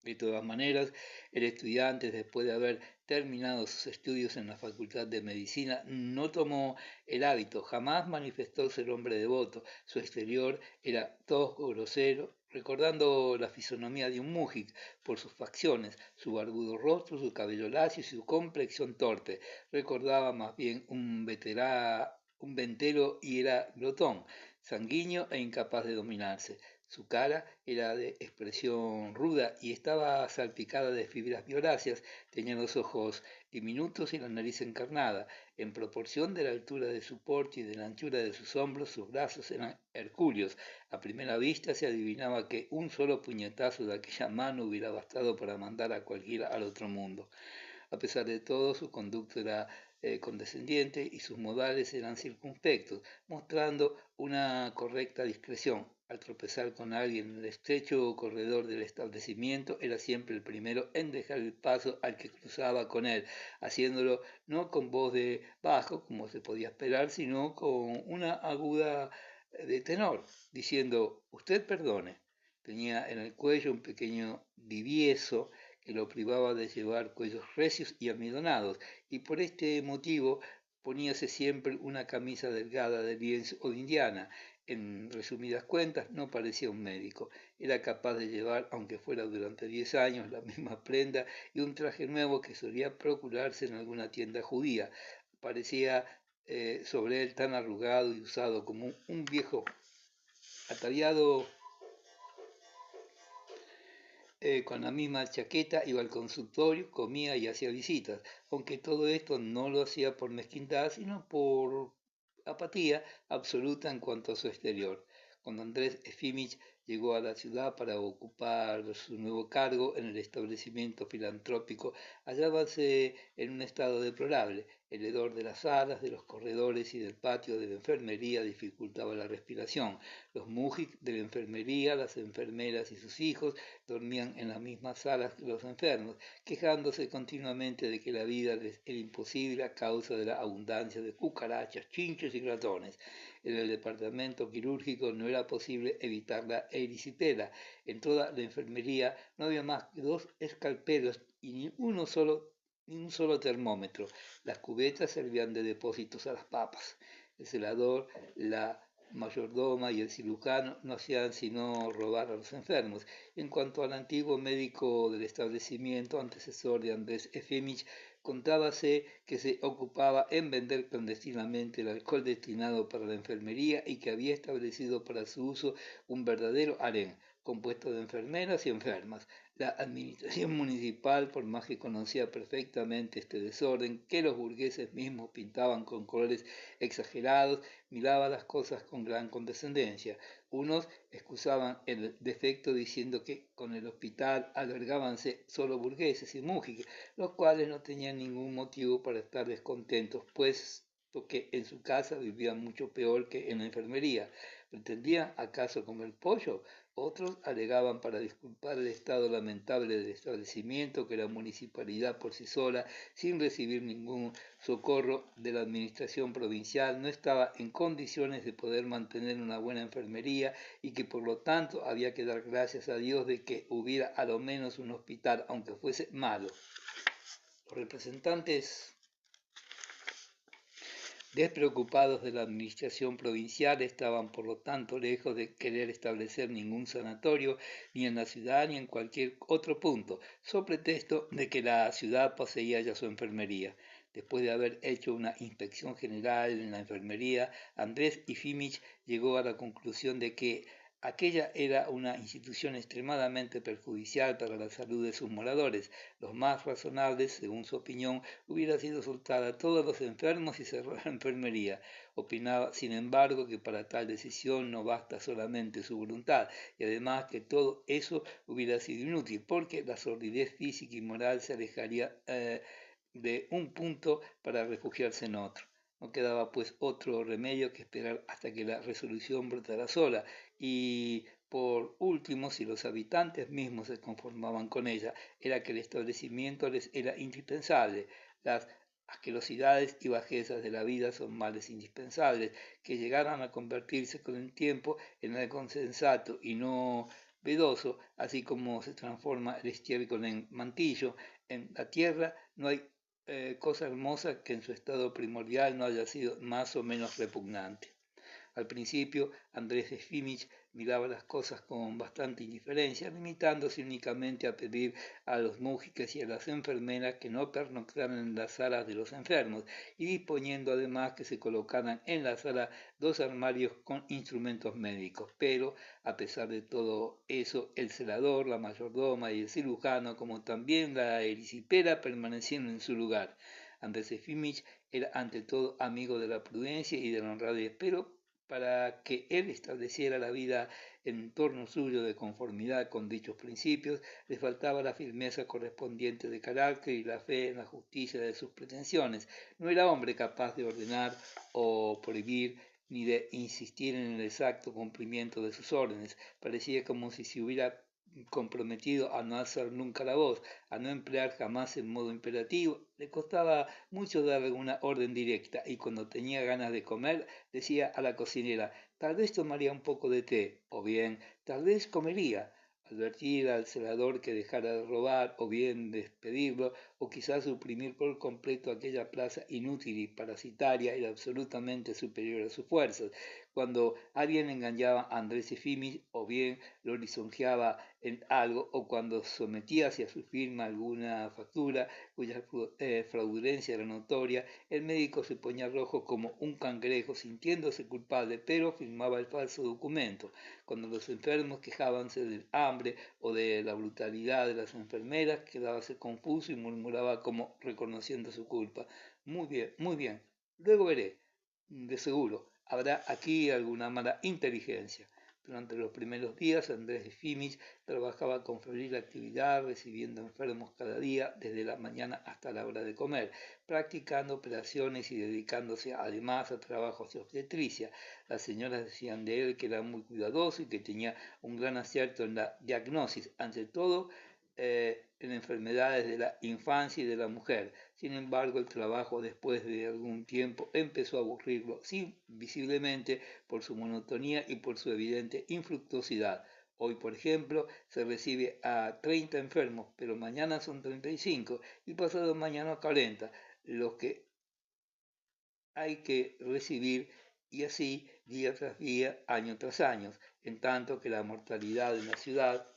De todas maneras, el estudiante, después de haber terminado sus estudios en la Facultad de Medicina, no tomó el hábito, jamás manifestó ser hombre devoto. Su exterior era tosco, grosero, recordando la fisonomía de un mújic por sus facciones, su barbudo rostro, su cabello lacio y su complexión torpe. Recordaba más bien un ventero, y era glotón, sanguíneo e incapaz de dominarse. Su cara era de expresión ruda y estaba salpicada de fibras violáceas. Tenía los ojos diminutos y la nariz encarnada. En proporción de la altura de su porte y de la anchura de sus hombros, sus brazos eran hercúleos. A primera vista se adivinaba que un solo puñetazo de aquella mano hubiera bastado para mandar a cualquiera al otro mundo. A pesar de todo, su conducta era condescendiente y sus modales eran circunspectos, mostrando una correcta discreción. Al tropezar con alguien en el estrecho corredor del establecimiento, era siempre el primero en dejar el paso al que cruzaba con él, haciéndolo no con voz de bajo, como se podía esperar, sino con una aguda de tenor, diciendo: «Usted perdone». Tenía en el cuello un pequeño divieso que lo privaba de llevar cuellos recios y almidonados, y por este motivo poníase siempre una camisa delgada de lienzo o de indiana. En resumidas cuentas, no parecía un médico. Era capaz de llevar, aunque fuera durante 10 años, la misma prenda y un traje nuevo que solía procurarse en alguna tienda judía. Parecía sobre él tan arrugado y usado como un viejo ataviado. Con la misma chaqueta iba al consultorio, comía y hacía visitas, aunque todo esto no lo hacía por mezquindad, sino por apatía absoluta en cuanto a su exterior. Cuando Andrés Efimich llegó a la ciudad para ocupar su nuevo cargo en el establecimiento filantrópico. Hallábase en un estado deplorable. El hedor de las salas, de los corredores y del patio de la enfermería dificultaba la respiración. Los mújik de la enfermería, las enfermeras y sus hijos dormían en las mismas salas que los enfermos, quejándose continuamente de que la vida les era imposible a causa de la abundancia de cucarachas, chinches y ratones. En el departamento quirúrgico no era posible evitar la erisipela. En toda la enfermería no había más que 2 escalpelos y ni un solo termómetro. Las cubetas servían de depósitos a las papas. El celador, la mayordoma y el cirujano no hacían sino robar a los enfermos. En cuanto al antiguo médico del establecimiento, antecesor de Andrés Efimich, contábase que se ocupaba en vender clandestinamente el alcohol destinado para la enfermería y que había establecido para su uso un verdadero harén, compuesto de enfermeras y enfermas. La administración municipal, por más que conocía perfectamente este desorden, que los burgueses mismos pintaban con colores exagerados, miraba las cosas con gran condescendencia. Unos excusaban el defecto diciendo que con el hospital albergábanse solo burgueses y mújicas, los cuales no tenían ningún motivo para estar descontentos, puesto que en su casa vivían mucho peor que en la enfermería. ¿Pretendían acaso comer pollo? Otros alegaban para disculpar el estado lamentable del establecimiento que la municipalidad por sí sola, sin recibir ningún socorro de la administración provincial, no estaba en condiciones de poder mantener una buena enfermería y que por lo tanto había que dar gracias a Dios de que hubiera a lo menos un hospital, aunque fuese malo. Los representantes despreocupados de la administración provincial estaban por lo tanto lejos de querer establecer ningún sanatorio ni en la ciudad ni en cualquier otro punto, so pretexto de que la ciudad poseía ya su enfermería. Después de haber hecho una inspección general en la enfermería, Andrés Efimich llegó a la conclusión de que aquella era una institución extremadamente perjudicial para la salud de sus moradores. Los más razonables, según su opinión, hubiera sido soltar a todos los enfermos y cerrar la enfermería. Opinaba, sin embargo, que para tal decisión no basta solamente su voluntad, y además que todo eso hubiera sido inútil, porque la sordidez física y moral se alejaría de un punto para refugiarse en otro. No quedaba pues otro remedio que esperar hasta que la resolución brotara sola, y por último, si los habitantes mismos se conformaban con ella, era que el establecimiento les era indispensable. Las asquerosidades y bajezas de la vida son males indispensables, que llegaran a convertirse con el tiempo en algo sensato y no vedoso, así como se transforma el estiércol en mantillo. En la tierra no hay cosa hermosa que en su estado primordial no haya sido más o menos repugnante. Al principio, Andrés Efimich miraba las cosas con bastante indiferencia, limitándose únicamente a pedir a los mújicas y a las enfermeras que no pernoctaran en las salas de los enfermos, y disponiendo además que se colocaran en la sala 2 armarios con instrumentos médicos. Pero, a pesar de todo eso, el celador, la mayordoma y el cirujano, como también la erisipela, permanecieron en su lugar. Andrés Efimich era ante todo amigo de la prudencia y de la honradez, pero para que él estableciera la vida en torno suyo de conformidad con dichos principios, le faltaba la firmeza correspondiente de carácter y la fe en la justicia de sus pretensiones. No era hombre capaz de ordenar o prohibir ni de insistir en el exacto cumplimiento de sus órdenes. Parecía como si se hubiera comprometido a no alzar nunca la voz, a no emplear jamás en modo imperativo. Le costaba mucho dar alguna orden directa y cuando tenía ganas de comer decía a la cocinera, tal vez tomaría un poco de té, o bien, tal vez comería. Advertir al celador que dejara de robar, o bien despedirlo, o quizás suprimir por completo aquella plaza inútil y parasitaria era absolutamente superior a sus fuerzas. Cuando alguien engañaba a Andrés Efimich, o bien lo lisonjeaba en algo, o cuando sometía hacia su firma alguna factura cuya fraudulencia era notoria, el médico se ponía rojo como un cangrejo, sintiéndose culpable, pero firmaba el falso documento. Cuando los enfermos quejábanse del hambre o de la brutalidad de las enfermeras, quedábase confuso y murmuraba como reconociendo su culpa. Muy bien, luego veré. De seguro, habrá aquí alguna mala inteligencia. Durante los primeros días, Andrés Efimich trabajaba con febril actividad, recibiendo enfermos cada día, desde la mañana hasta la hora de comer, practicando operaciones y dedicándose además a trabajos de obstetricia. Las señoras decían de él que era muy cuidadoso y que tenía un gran acierto en la diagnosis, ante todo en enfermedades de la infancia y de la mujer. Sin embargo, el trabajo después de algún tiempo empezó a aburrirlo, sí, visiblemente por su monotonía y por su evidente infructuosidad. Hoy, por ejemplo, se recibe a 30 enfermos, pero mañana son 35 y pasado mañana 40, los que hay que recibir, y así día tras día, año tras año, en tanto que la mortalidad en la ciudad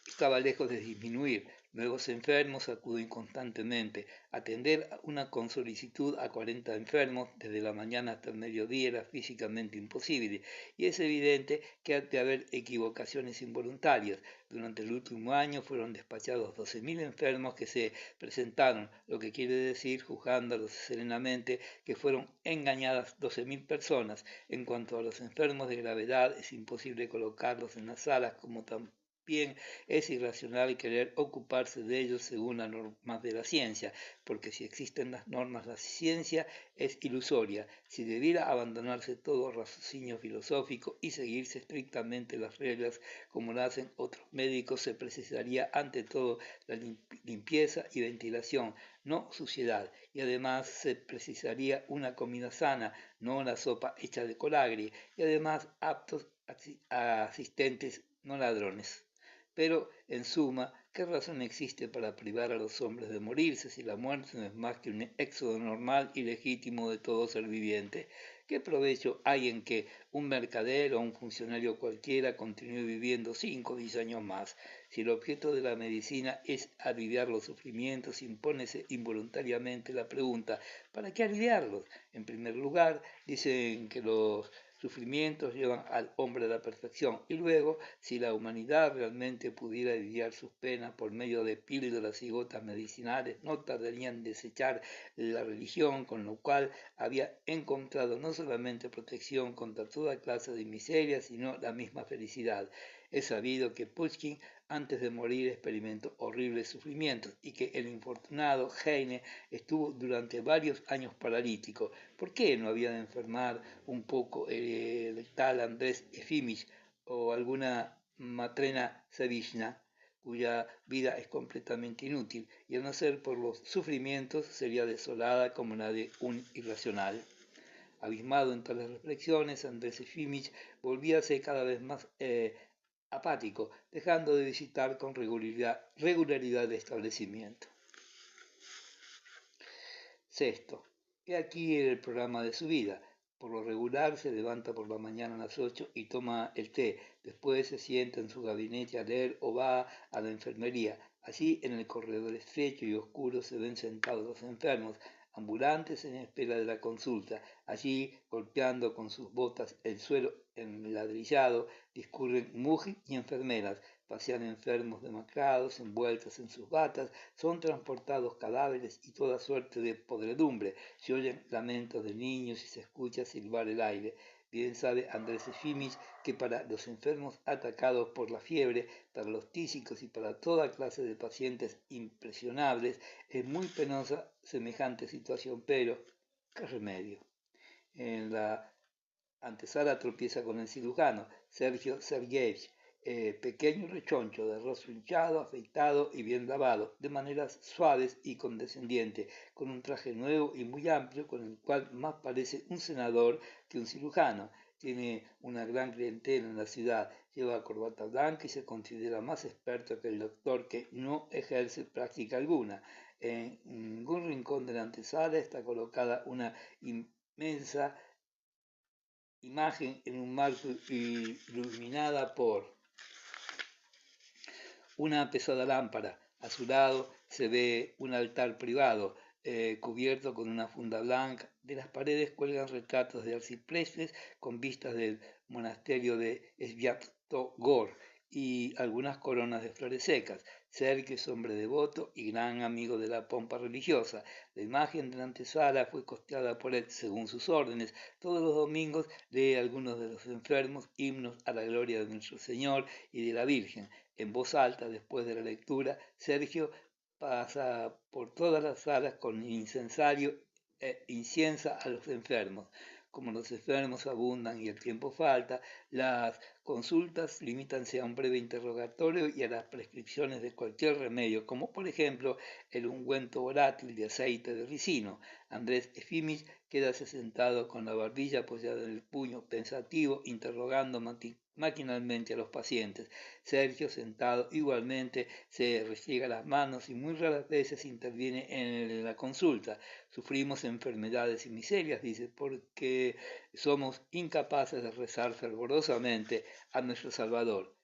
estaba lejos de disminuir. Nuevos enfermos acuden constantemente. Atender una con solicitud a 40 enfermos desde la mañana hasta el mediodía era físicamente imposible, y es evidente que ha de haber equivocaciones involuntarias. Durante el último año fueron despachados 12.000 enfermos que se presentaron, lo que quiere decir, juzgándolos serenamente, que fueron engañadas 12.000 personas. En cuanto a los enfermos de gravedad, es imposible colocarlos en las salas como también es irracional querer ocuparse de ellos según las normas de la ciencia, porque si existen las normas, la ciencia es ilusoria. Si debiera abandonarse todo raciocinio filosófico y seguirse estrictamente las reglas como lo hacen otros médicos, se precisaría ante todo la limpieza y ventilación, no suciedad, y además se precisaría una comida sana, no una sopa hecha de colagre, y además aptos asistentes, no ladrones. Pero, en suma, ¿qué razón existe para privar a los hombres de morirse si la muerte no es más que un éxodo normal y legítimo de todo ser viviente? ¿Qué provecho hay en que un mercader o un funcionario cualquiera continúe viviendo 5 o 10 años más? Si el objeto de la medicina es aliviar los sufrimientos, impónese involuntariamente la pregunta, ¿para qué aliviarlos? En primer lugar, dicen que los sufrimientos llevan al hombre a la perfección, y luego, si la humanidad realmente pudiera aliviar sus penas por medio de píldoras y gotas medicinales, no tardaría en desechar la religión, con lo cual había encontrado no solamente protección contra toda clase de miseria, sino la misma felicidad. Es sabido que Pushkin antes de morir experimentó horribles sufrimientos y que el infortunado Heine estuvo durante varios años paralítico. ¿Por qué no había de enfermar un poco el tal Andrés Efimich o alguna Matrena Savishna, cuya vida es completamente inútil y al no ser por los sufrimientos sería desolada como la de un irracional? Abismado en tales reflexiones, Andrés Efimich volvíase cada vez más apático, dejando de visitar con regularidad de establecimiento. Sexto, he aquí el programa de su vida. Por lo regular se levanta por la mañana a las 8 y toma el té. Después se sienta en su gabinete a leer o va a la enfermería. Allí, en el corredor estrecho y oscuro, se ven sentados los enfermos, ambulantes en espera de la consulta. Allí, golpeando con sus botas el suelo enladrillado, discurren mujeres y enfermeras. Pasean enfermos demacrados, envueltos en sus batas, son transportados cadáveres y toda suerte de podredumbre. Se oyen lamentos de niños y se escucha silbar el aire. Bien sabe Andrés Efimich que para los enfermos atacados por la fiebre, para los tísicos y para toda clase de pacientes impresionables, es muy penosa semejante situación, pero ¿qué remedio? En la antesala tropieza con el cirujano, Sergio Sergeyevich, pequeño y rechoncho, de rostro hinchado, afeitado y bien lavado, de maneras suaves y condescendientes, con un traje nuevo y muy amplio, con el cual más parece un senador que un cirujano. Tiene una gran clientela en la ciudad, lleva corbata blanca y se considera más experto que el doctor, que no ejerce práctica alguna. En ningún rincón de la antesala está colocada una inmensa imagen en un marco iluminada por una pesada lámpara. A su lado se ve un altar privado cubierto con una funda blanca. De las paredes cuelgan retratos de arciprestes con vistas del monasterio de Sviatogor y algunas coronas de flores secas. Sergio es hombre devoto y gran amigo de la pompa religiosa. La imagen de la antesala fue costeada por él según sus órdenes. Todos los domingos lee a algunos de los enfermos himnos a la gloria de nuestro Señor y de la Virgen. En voz alta, después de la lectura, Sergio pasa por todas las salas con incensario e inciensa a los enfermos. Como los enfermos abundan y el tiempo falta, las consultas limítanse a un breve interrogatorio y a las prescripciones de cualquier remedio, como por ejemplo el ungüento volátil de aceite de ricino. Andrés Efimich quédase sentado con la barbilla apoyada en el puño, pensativo, interrogando maquinalmente a los pacientes. Sergio, sentado igualmente, se restriega las manos y muy raras veces interviene en la consulta. Sufrimos enfermedades y miserias, dice, porque somos incapaces de rezar fervorosamente a nuestro Salvador.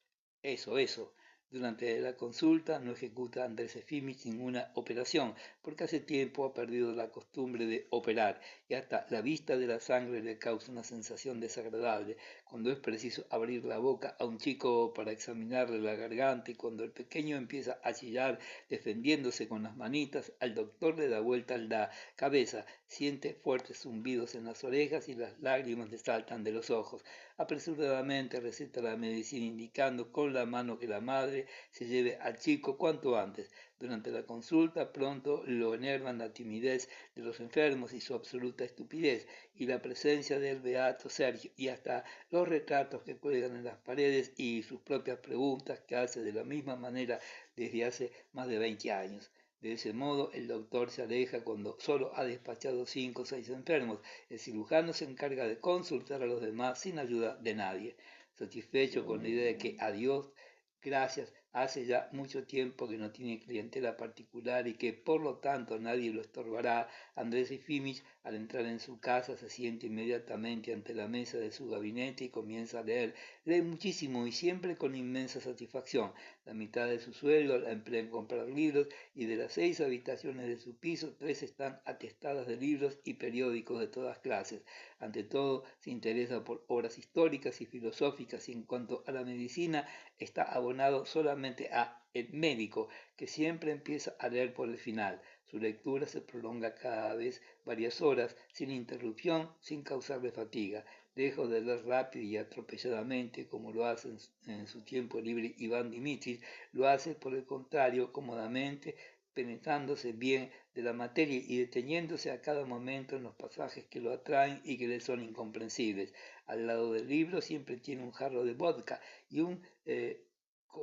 Eso. Durante la consulta no ejecuta Andrés Efimich ninguna operación, porque hace tiempo ha perdido la costumbre de operar y hasta la vista de la sangre le causa una sensación desagradable. Cuando es preciso abrir la boca a un chico para examinarle la garganta y cuando el pequeño empieza a chillar defendiéndose con las manitas, al doctor le da vuelta la cabeza, siente fuertes zumbidos en las orejas y las lágrimas le saltan de los ojos. Apresuradamente receta la medicina indicando con la mano que la madre se lleve al chico cuanto antes. Durante la consulta pronto lo enervan la timidez de los enfermos y su absoluta estupidez, y la presencia del beato Sergio, y hasta los retratos que cuelgan en las paredes y sus propias preguntas que hace de la misma manera desde hace más de 20 años. De ese modo, el doctor se aleja cuando solo ha despachado 5 o 6 enfermos. El cirujano se encarga de consultar a los demás sin ayuda de nadie. Satisfecho con la idea de que a Dios gracias, hace ya mucho tiempo que no tiene clientela particular y que por lo tanto nadie lo estorbará, Andrés Efimich al entrar en su casa se siente inmediatamente ante la mesa de su gabinete y comienza a leer. Lee muchísimo y siempre con inmensa satisfacción. La mitad de su sueldo la emplea en comprar libros y de las 6 habitaciones de su piso, 3 están atestadas de libros y periódicos de todas clases. Ante todo, se interesa por obras históricas y filosóficas y en cuanto a la medicina, está abonado solamente a El Médico, que siempre empieza a leer por el final. Su lectura se prolonga cada vez varias horas, sin interrupción, sin causarle fatiga. Lejos de leer rápido y atropelladamente, como lo hace en su tiempo libre Iván Dimitrich, lo hace por el contrario, cómodamente, penetrándose bien de la materia y deteniéndose a cada momento en los pasajes que lo atraen y que le son incomprensibles. Al lado del libro siempre tiene un jarro de vodka y un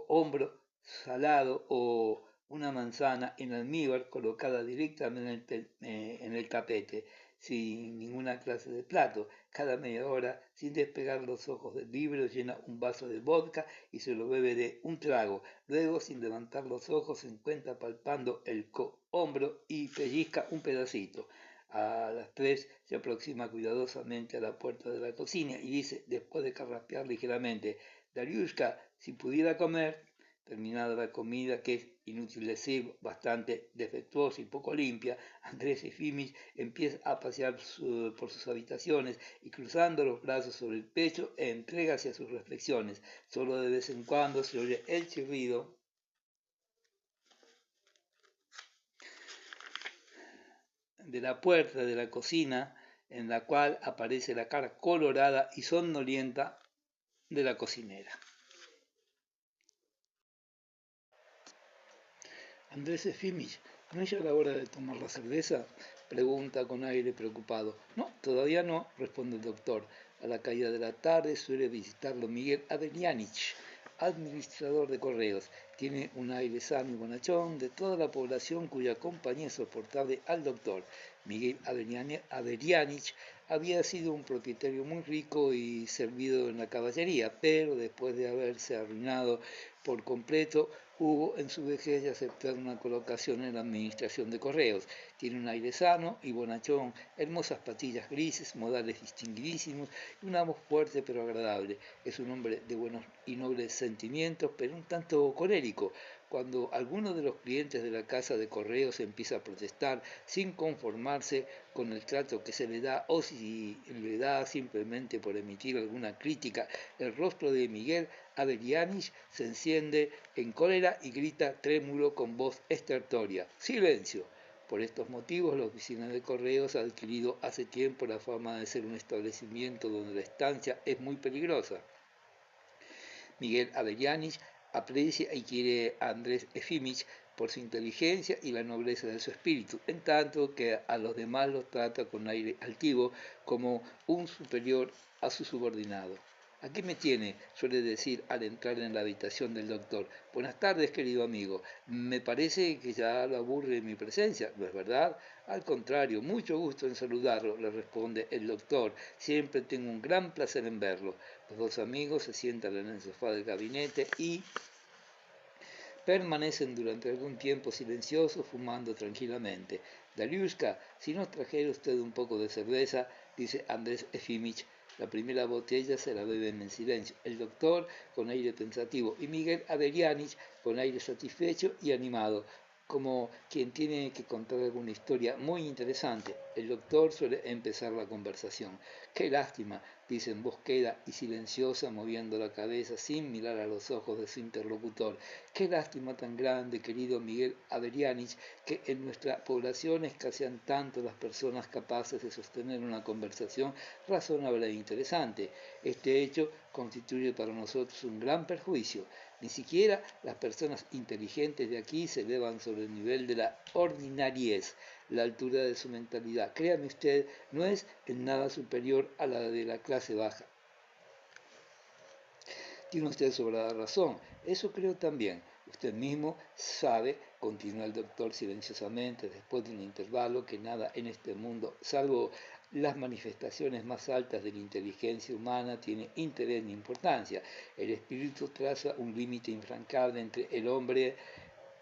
hombro salado o una manzana en almíbar colocada directamente en el tapete, sin ninguna clase de plato. Cada media hora, sin despegar los ojos del libro, llena un vaso de vodka y se lo bebe de un trago. Luego, sin levantar los ojos, se encuentra palpando el hombro y pellizca un pedacito. A las 3 se aproxima cuidadosamente a la puerta de la cocina y dice, después de carraspear ligeramente, Dariushka, si pudiera comer. Terminada la comida, que es inútil decir, bastante defectuosa y poco limpia, Andrés Efimich empieza a pasear por sus habitaciones y cruzando los brazos sobre el pecho entrega hacia sus reflexiones. Solo de vez en cuando se oye el chirrido de la puerta de la cocina, en la cual aparece la cara colorada y somnolienta de la cocinera. Andrés Efimich, ¿no es ya la hora de tomar la cerveza? Pregunta con aire preocupado. No, todavía no, responde el doctor. A la caída de la tarde suele visitarlo Miguel Avelianich, administrador de correos. Tiene un aire sano y bonachón de toda la población cuya compañía es soportable al doctor. Miguel Avelianich había sido un propietario muy rico y servido en la caballería, pero después de haberse arruinado por completo, hubo en su vejez de aceptar una colocación en la administración de correos. Tiene un aire sano y bonachón, hermosas patillas grises, modales distinguidísimos y una voz fuerte pero agradable. Es un hombre de buenos y nobles sentimientos, pero un tanto colérico. Cuando alguno de los clientes de la casa de correos empieza a protestar sin conformarse con el trato que se le da o si le da simplemente por emitir alguna crítica, el rostro de Miguel Adelianich se enciende en cólera y grita trémulo con voz estertórea: ¡silencio! Por estos motivos, la oficina de correos ha adquirido hace tiempo la fama de ser un establecimiento donde la estancia es muy peligrosa. Miguel Avellanich aprecia y quiere a Andrés Efimich por su inteligencia y la nobleza de su espíritu, en tanto que a los demás los trata con aire altivo como un superior a su subordinado. «Aquí me tiene», suele decir al entrar en la habitación del doctor. «Buenas tardes, querido amigo. Me parece que ya lo aburre mi presencia, ¿no es verdad?». «Al contrario, mucho gusto en saludarlo», le responde el doctor. «Siempre tengo un gran placer en verlo». Los dos amigos se sientan en el sofá del gabinete y permanecen durante algún tiempo silenciosos, fumando tranquilamente. «Dariushka, si nos trajera usted un poco de cerveza», dice Andrés Efimich. La primera botella se la beben en silencio, el doctor con aire pensativo y Miguel Avellanich con aire satisfecho y animado, como quien tiene que contar alguna historia muy interesante. El doctor suele empezar la conversación. «Qué lástima», dice en voz queda y silenciosa, moviendo la cabeza sin mirar a los ojos de su interlocutor. «Qué lástima tan grande, querido Miguel Avellanich, que en nuestra población escasean tanto las personas capaces de sostener una conversación razonable e interesante. Este hecho constituye para nosotros un gran perjuicio. Ni siquiera las personas inteligentes de aquí se elevan sobre el nivel de la ordinariez. La altura de su mentalidad, créame usted, no es en nada superior a la de la clase baja». «Tiene usted sobrada razón, eso creo también. Usted mismo sabe», continúa el doctor silenciosamente después de un intervalo, «que nada en este mundo, salvo las manifestaciones más altas de la inteligencia humana, tiene interés ni importancia. El espíritu traza un límite infranqueable entre el hombre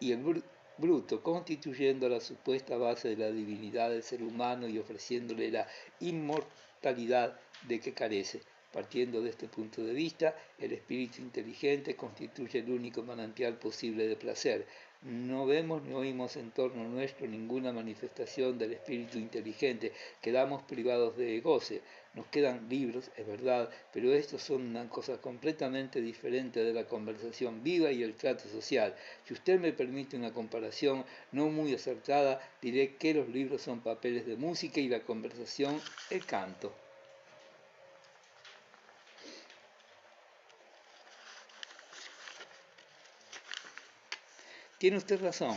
y el bruto, constituyendo la supuesta base de la divinidad del ser humano y ofreciéndole la inmortalidad de que carece. Partiendo de este punto de vista, el espíritu inteligente constituye el único manantial posible de placer. No vemos ni oímos en torno nuestro ninguna manifestación del espíritu inteligente. Quedamos privados de goce. Nos quedan libros, es verdad, pero estos son una cosa completamente diferente de la conversación viva y el trato social. Si usted me permite una comparación no muy acertada, diré que los libros son papeles de música y la conversación el canto». «Tiene usted razón».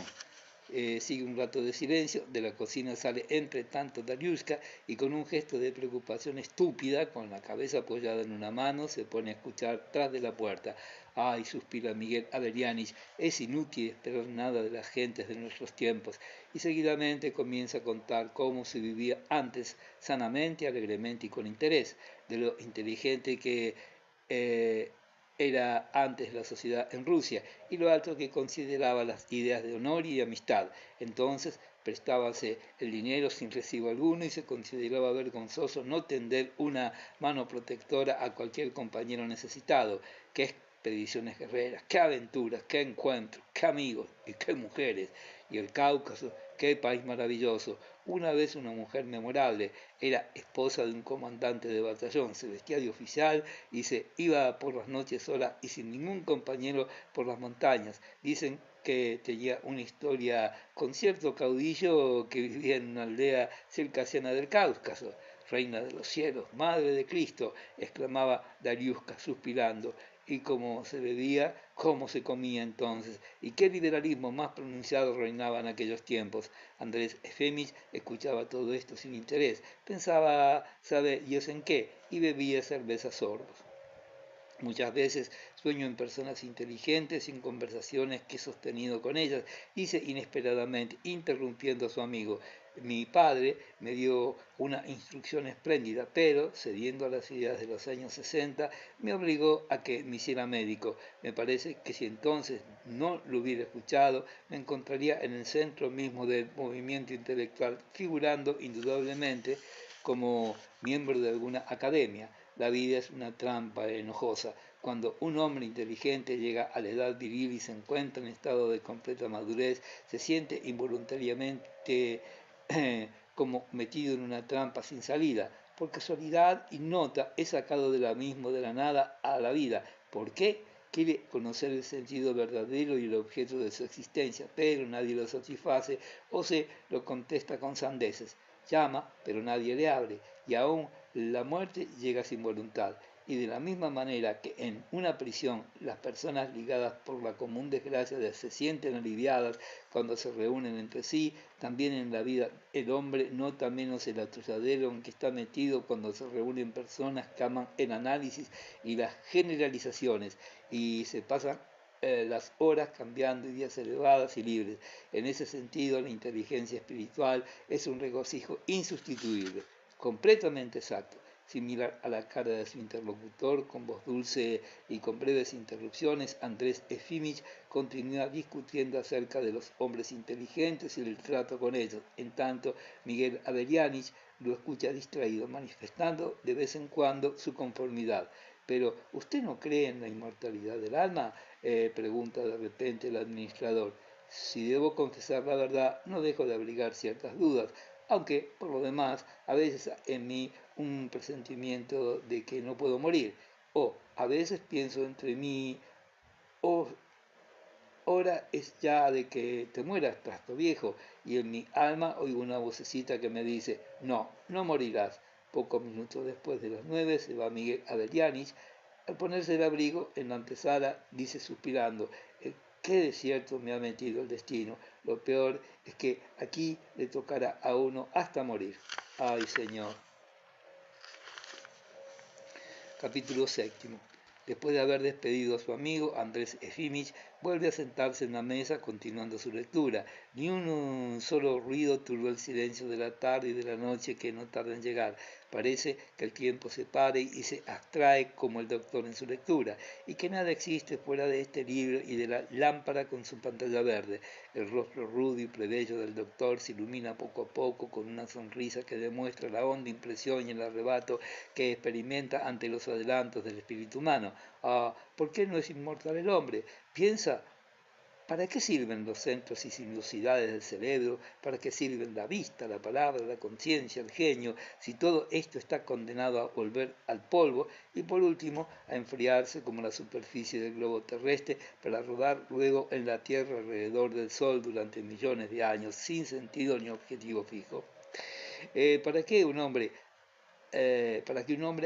Sigue un rato de silencio. De la cocina sale entre tanto Dariushka y con un gesto de preocupación estúpida, con la cabeza apoyada en una mano, se pone a escuchar tras de la puerta. «Ay», suspira Miguel Avellanich, «es inútil esperar nada de las gentes de nuestros tiempos». Y seguidamente comienza a contar cómo se vivía antes, sanamente, alegremente y con interés, de lo inteligente que era antes la sociedad en Rusia y lo alto que consideraba las ideas de honor y de amistad. Entonces prestábase el dinero sin recibo alguno y se consideraba vergonzoso no tender una mano protectora a cualquier compañero necesitado. «Qué expediciones guerreras, qué aventuras, qué encuentros, qué amigos y qué mujeres! Y el Cáucaso, qué país maravilloso. Una vez una mujer memorable, era esposa de un comandante de batallón, se vestía de oficial y se iba por las noches sola y sin ningún compañero por las montañas. Dicen que tenía una historia con cierto caudillo que vivía en una aldea circasiana del Cáucaso». «Reina de los cielos, madre de Cristo», exclamaba Dariushka suspirando. «Y cómo se bebía, cómo se comía entonces, y qué liberalismo más pronunciado reinaba en aquellos tiempos». Andrés Efimich escuchaba todo esto sin interés, pensaba, ¿sabe Dios en qué?, y bebía cerveza sordos. «Muchas veces sueño en personas inteligentes y en conversaciones que he sostenido con ellas», dice inesperadamente, interrumpiendo a su amigo. «Mi padre me dio una instrucción espléndida, pero, cediendo a las ideas de los años 60, me obligó a que me hiciera médico. Me parece que si entonces no lo hubiera escuchado, me encontraría en el centro mismo del movimiento intelectual, figurando indudablemente como miembro de alguna academia. La vida es una trampa enojosa. Cuando un hombre inteligente llega a la edad viril y se encuentra en estado de completa madurez, se siente involuntariamente como metido en una trampa sin salida. Por casualidad ignota, es sacado del abismo de la nada a la vida. ¿Por qué? quiere conocer el sentido verdadero y el objeto de su existencia, pero nadie lo satisface o se lo contesta con sandeces. Llama, pero nadie le abre, y aún la muerte llega sin voluntad. Y de la misma manera que en una prisión las personas ligadas por la común desgracia se sienten aliviadas cuando se reúnen entre sí, también en la vida el hombre nota menos el atolladero en que está metido cuando se reúnen personas que aman el análisis y las generalizaciones y se pasan las horas cambiando ideas elevadas y libres. En ese sentido, la inteligencia espiritual es un regocijo insustituible, completamente exacto. Sin mirar a la cara de su interlocutor, con voz dulce y con breves interrupciones, Andrés Efimich continúa discutiendo acerca de los hombres inteligentes y el trato con ellos. En tanto, Miguel Avellanich lo escucha distraído, manifestando de vez en cuando su conformidad. Pero, ¿usted no cree en la inmortalidad del alma? Pregunta de repente el administrador. Si debo confesar la verdad, no dejo de abrigar ciertas dudas, aunque por lo demás a veces en mí un presentimiento de que no puedo morir, o a veces pienso entre mí, o hora es ya de que te mueras, trasto viejo, y en mi alma oigo una vocecita que me dice, no, no morirás. Pocos minutos después de las 9 se va Miguel Avellanich. Al ponerse el abrigo en la antesala, dice suspirando, qué desierto me ha metido el destino. Lo peor es que aquí le tocará a uno hasta morir. Ay, Señor. Capítulo séptimo. Después de haber despedido a su amigo, Andrés Efimich vuelve a sentarse en la mesa continuando su lectura. Ni un solo ruido turbó el silencio de la tarde y de la noche que no tarda en llegar. Parece que el tiempo se para y se abstrae como el doctor en su lectura, y que nada existe fuera de este libro y de la lámpara con su pantalla verde. El rostro rudo y plebeyo del doctor se ilumina poco a poco con una sonrisa que demuestra la honda impresión y el arrebato que experimenta ante los adelantos del espíritu humano. ¿Por qué no es inmortal el hombre? Piensa, ¿para qué sirven los centros y sinuosidades del cerebro? ¿Para qué sirven la vista, la palabra, la conciencia, el genio? Si todo esto está condenado a volver al polvo y por último a enfriarse como la superficie del globo terrestre para rodar luego en la Tierra alrededor del Sol durante millones de años sin sentido ni objetivo fijo. Para que un hombre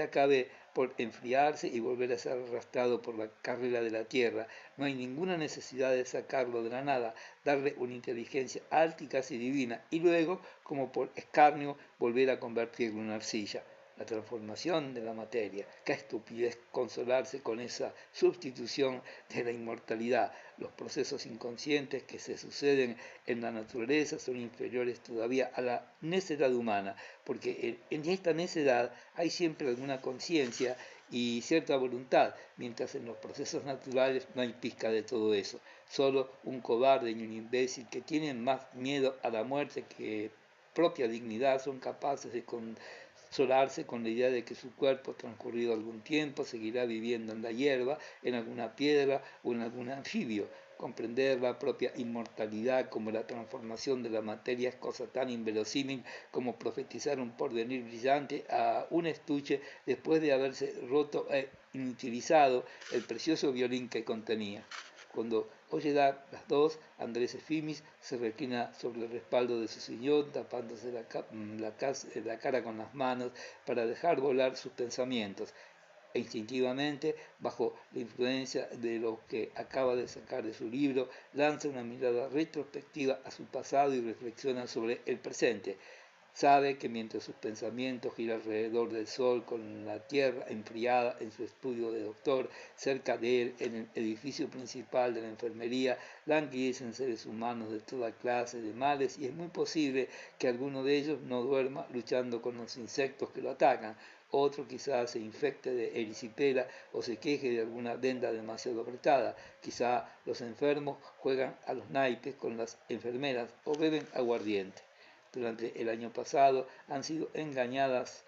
acabe por enfriarse y volver a ser arrastrado por la carrera de la tierra. No hay ninguna necesidad de sacarlo de la nada, darle una inteligencia alta y casi divina, y luego, como por escarnio, volver a convertirlo en arcilla. La transformación de la materia. Qué estupidez consolarse con esa sustitución de la inmortalidad. Los procesos inconscientes que se suceden en la naturaleza son inferiores todavía a la necedad humana, porque en esta necedad hay siempre alguna conciencia y cierta voluntad, mientras en los procesos naturales no hay pizca de todo eso. Solo un cobarde y un imbécil que tienen más miedo a la muerte que propia dignidad son capaces de consolarse con la idea de que su cuerpo, transcurrido algún tiempo, seguirá viviendo en la hierba, en alguna piedra o en algún anfibio. Comprender la propia inmortalidad como la transformación de la materia es cosa tan inverosímil como profetizar un porvenir brillante a un estuche después de haberse roto e inutilizado el precioso violín que contenía. Cuando oye dar las dos, Andrés Efimich se reclina sobre el respaldo de su sillón, tapándose la cara con las manos para dejar volar sus pensamientos. E instintivamente, bajo la influencia de lo que acaba de sacar de su libro, lanza una mirada retrospectiva a su pasado y reflexiona sobre el presente. Sabe que mientras sus pensamientos giran alrededor del sol con la tierra enfriada en su estudio de doctor, cerca de él, en el edificio principal de la enfermería, languidecen seres humanos de toda clase de males y es muy posible que alguno de ellos no duerma luchando con los insectos que lo atacan. Otro quizás se infecte de erisipela o se queje de alguna venda demasiado apretada. Quizá los enfermos juegan a los naipes con las enfermeras o beben aguardiente. Durante el año pasado han sido engañadas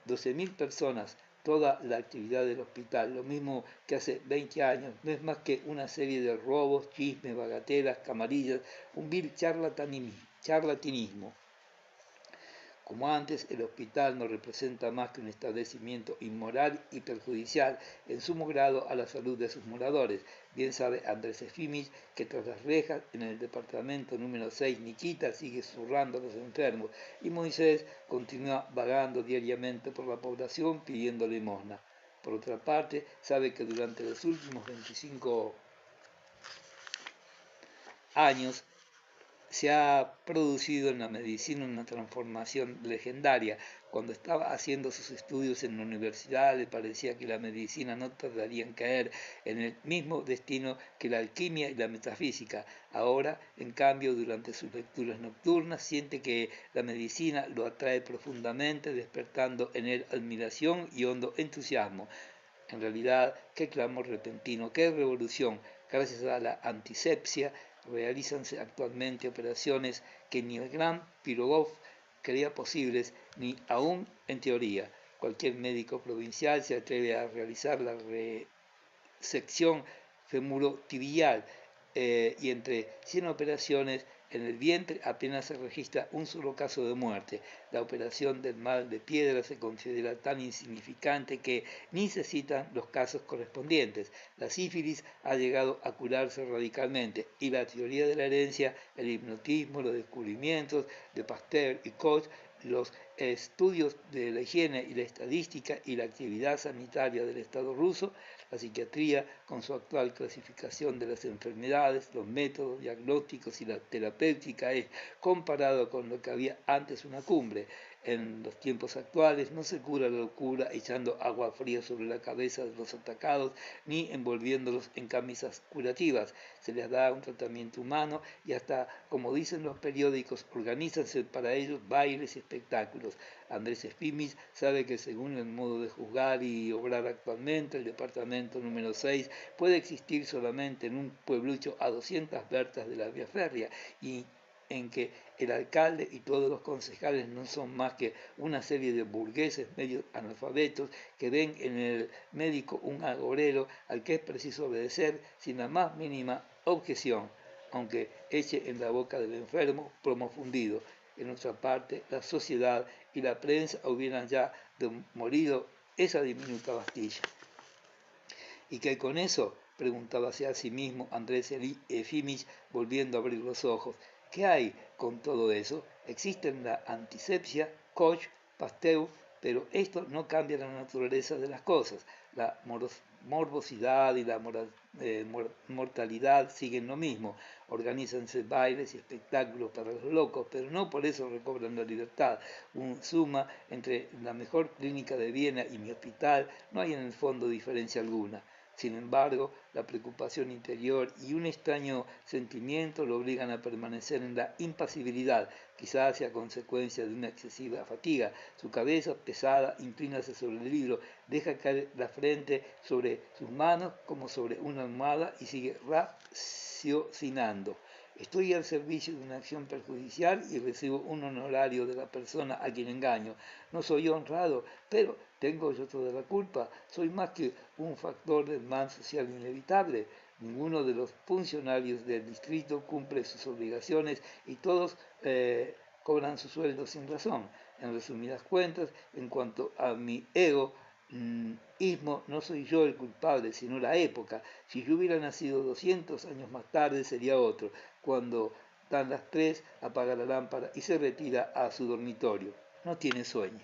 12.000 personas. Toda la actividad del hospital, lo mismo que hace 20 años, no es más que una serie de robos, chismes, bagatelas, camarillas, un vil charlatanismo. Como antes, el hospital no representa más que un establecimiento inmoral y perjudicial en sumo grado a la salud de sus moradores. Bien sabe Andrés Efimich que tras las rejas en el departamento número 6 Nikita sigue zurrando a los enfermos y Moisés continúa vagando diariamente por la población pidiendo limosna. Por otra parte, sabe que durante los últimos 25 años se ha producido en la medicina una transformación legendaria. Cuando estaba haciendo sus estudios en la universidad le parecía que la medicina no tardaría en caer en el mismo destino que la alquimia y la metafísica. Ahora, en cambio, durante sus lecturas nocturnas, siente que la medicina lo atrae profundamente, despertando en él admiración y hondo entusiasmo. En realidad, qué clamor repentino, qué revolución. Gracias a la antisepsia realízanse actualmente operaciones que ni el gran Pirogov creía posibles, ni aún en teoría. Cualquier médico provincial se atreve a realizar la resección femurotibial y entre 100 operaciones en el vientre apenas se registra un solo caso de muerte. La operación del mal de piedra se considera tan insignificante que ni se citan los casos correspondientes. La sífilis ha llegado a curarse radicalmente y la teoría de la herencia, el hipnotismo, los descubrimientos de Pasteur y Koch, los estudios de la higiene y la estadística y la actividad sanitaria del Estado ruso, la psiquiatría con su actual clasificación de las enfermedades, los métodos diagnósticos y la terapéutica es comparado con lo que había antes una cumbre. En los tiempos actuales no se cura la locura echando agua fría sobre la cabeza de los atacados ni envolviéndolos en camisas curativas. Se les da un tratamiento humano y hasta, como dicen los periódicos, organízanse para ellos bailes y espectáculos. Andrés Efimich sabe que según el modo de juzgar y obrar actualmente, el departamento número 6 puede existir solamente en un pueblucho a 200 vertas de la vía férrea y en que el alcalde y todos los concejales no son más que una serie de burgueses medio analfabetos que ven en el médico un agorero al que es preciso obedecer sin la más mínima objeción, aunque eche en la boca del enfermo plomo fundido. En otra parte, la sociedad y la prensa hubieran ya demolido esa diminuta Bastilla. ¿Y qué con eso? Preguntábase a sí mismo Andrés Efimich volviendo a abrir los ojos. ¿Qué hay con todo eso? Existen la antisepsia, Koch, Pasteur, pero esto no cambia la naturaleza de las cosas. La morbosidad y la mortalidad siguen lo mismo. Organízanse bailes y espectáculos para los locos, pero no por eso recobran la libertad. Un suma entre la mejor clínica de Viena y mi hospital no hay en el fondo diferencia alguna. Sin embargo, la preocupación interior y un extraño sentimiento lo obligan a permanecer en la impasibilidad, quizás sea consecuencia de una excesiva fatiga. Su cabeza, pesada, inclínase sobre el libro, deja caer la frente sobre sus manos como sobre una almohada y sigue raciocinando. Estoy al servicio de una acción perjudicial y recibo un honorario de la persona a quien engaño. No soy honrado, pero ¿tengo yo toda la culpa? Soy más que un factor del mal social inevitable. Ninguno de los funcionarios del distrito cumple sus obligaciones y todos cobran su sueldo sin razón. En resumidas cuentas, en cuanto a mi ego, no soy yo el culpable, sino la época. Si yo hubiera nacido 200 años más tarde, sería otro. Cuando dan las 3, apaga la lámpara y se retira a su dormitorio. No tiene sueño.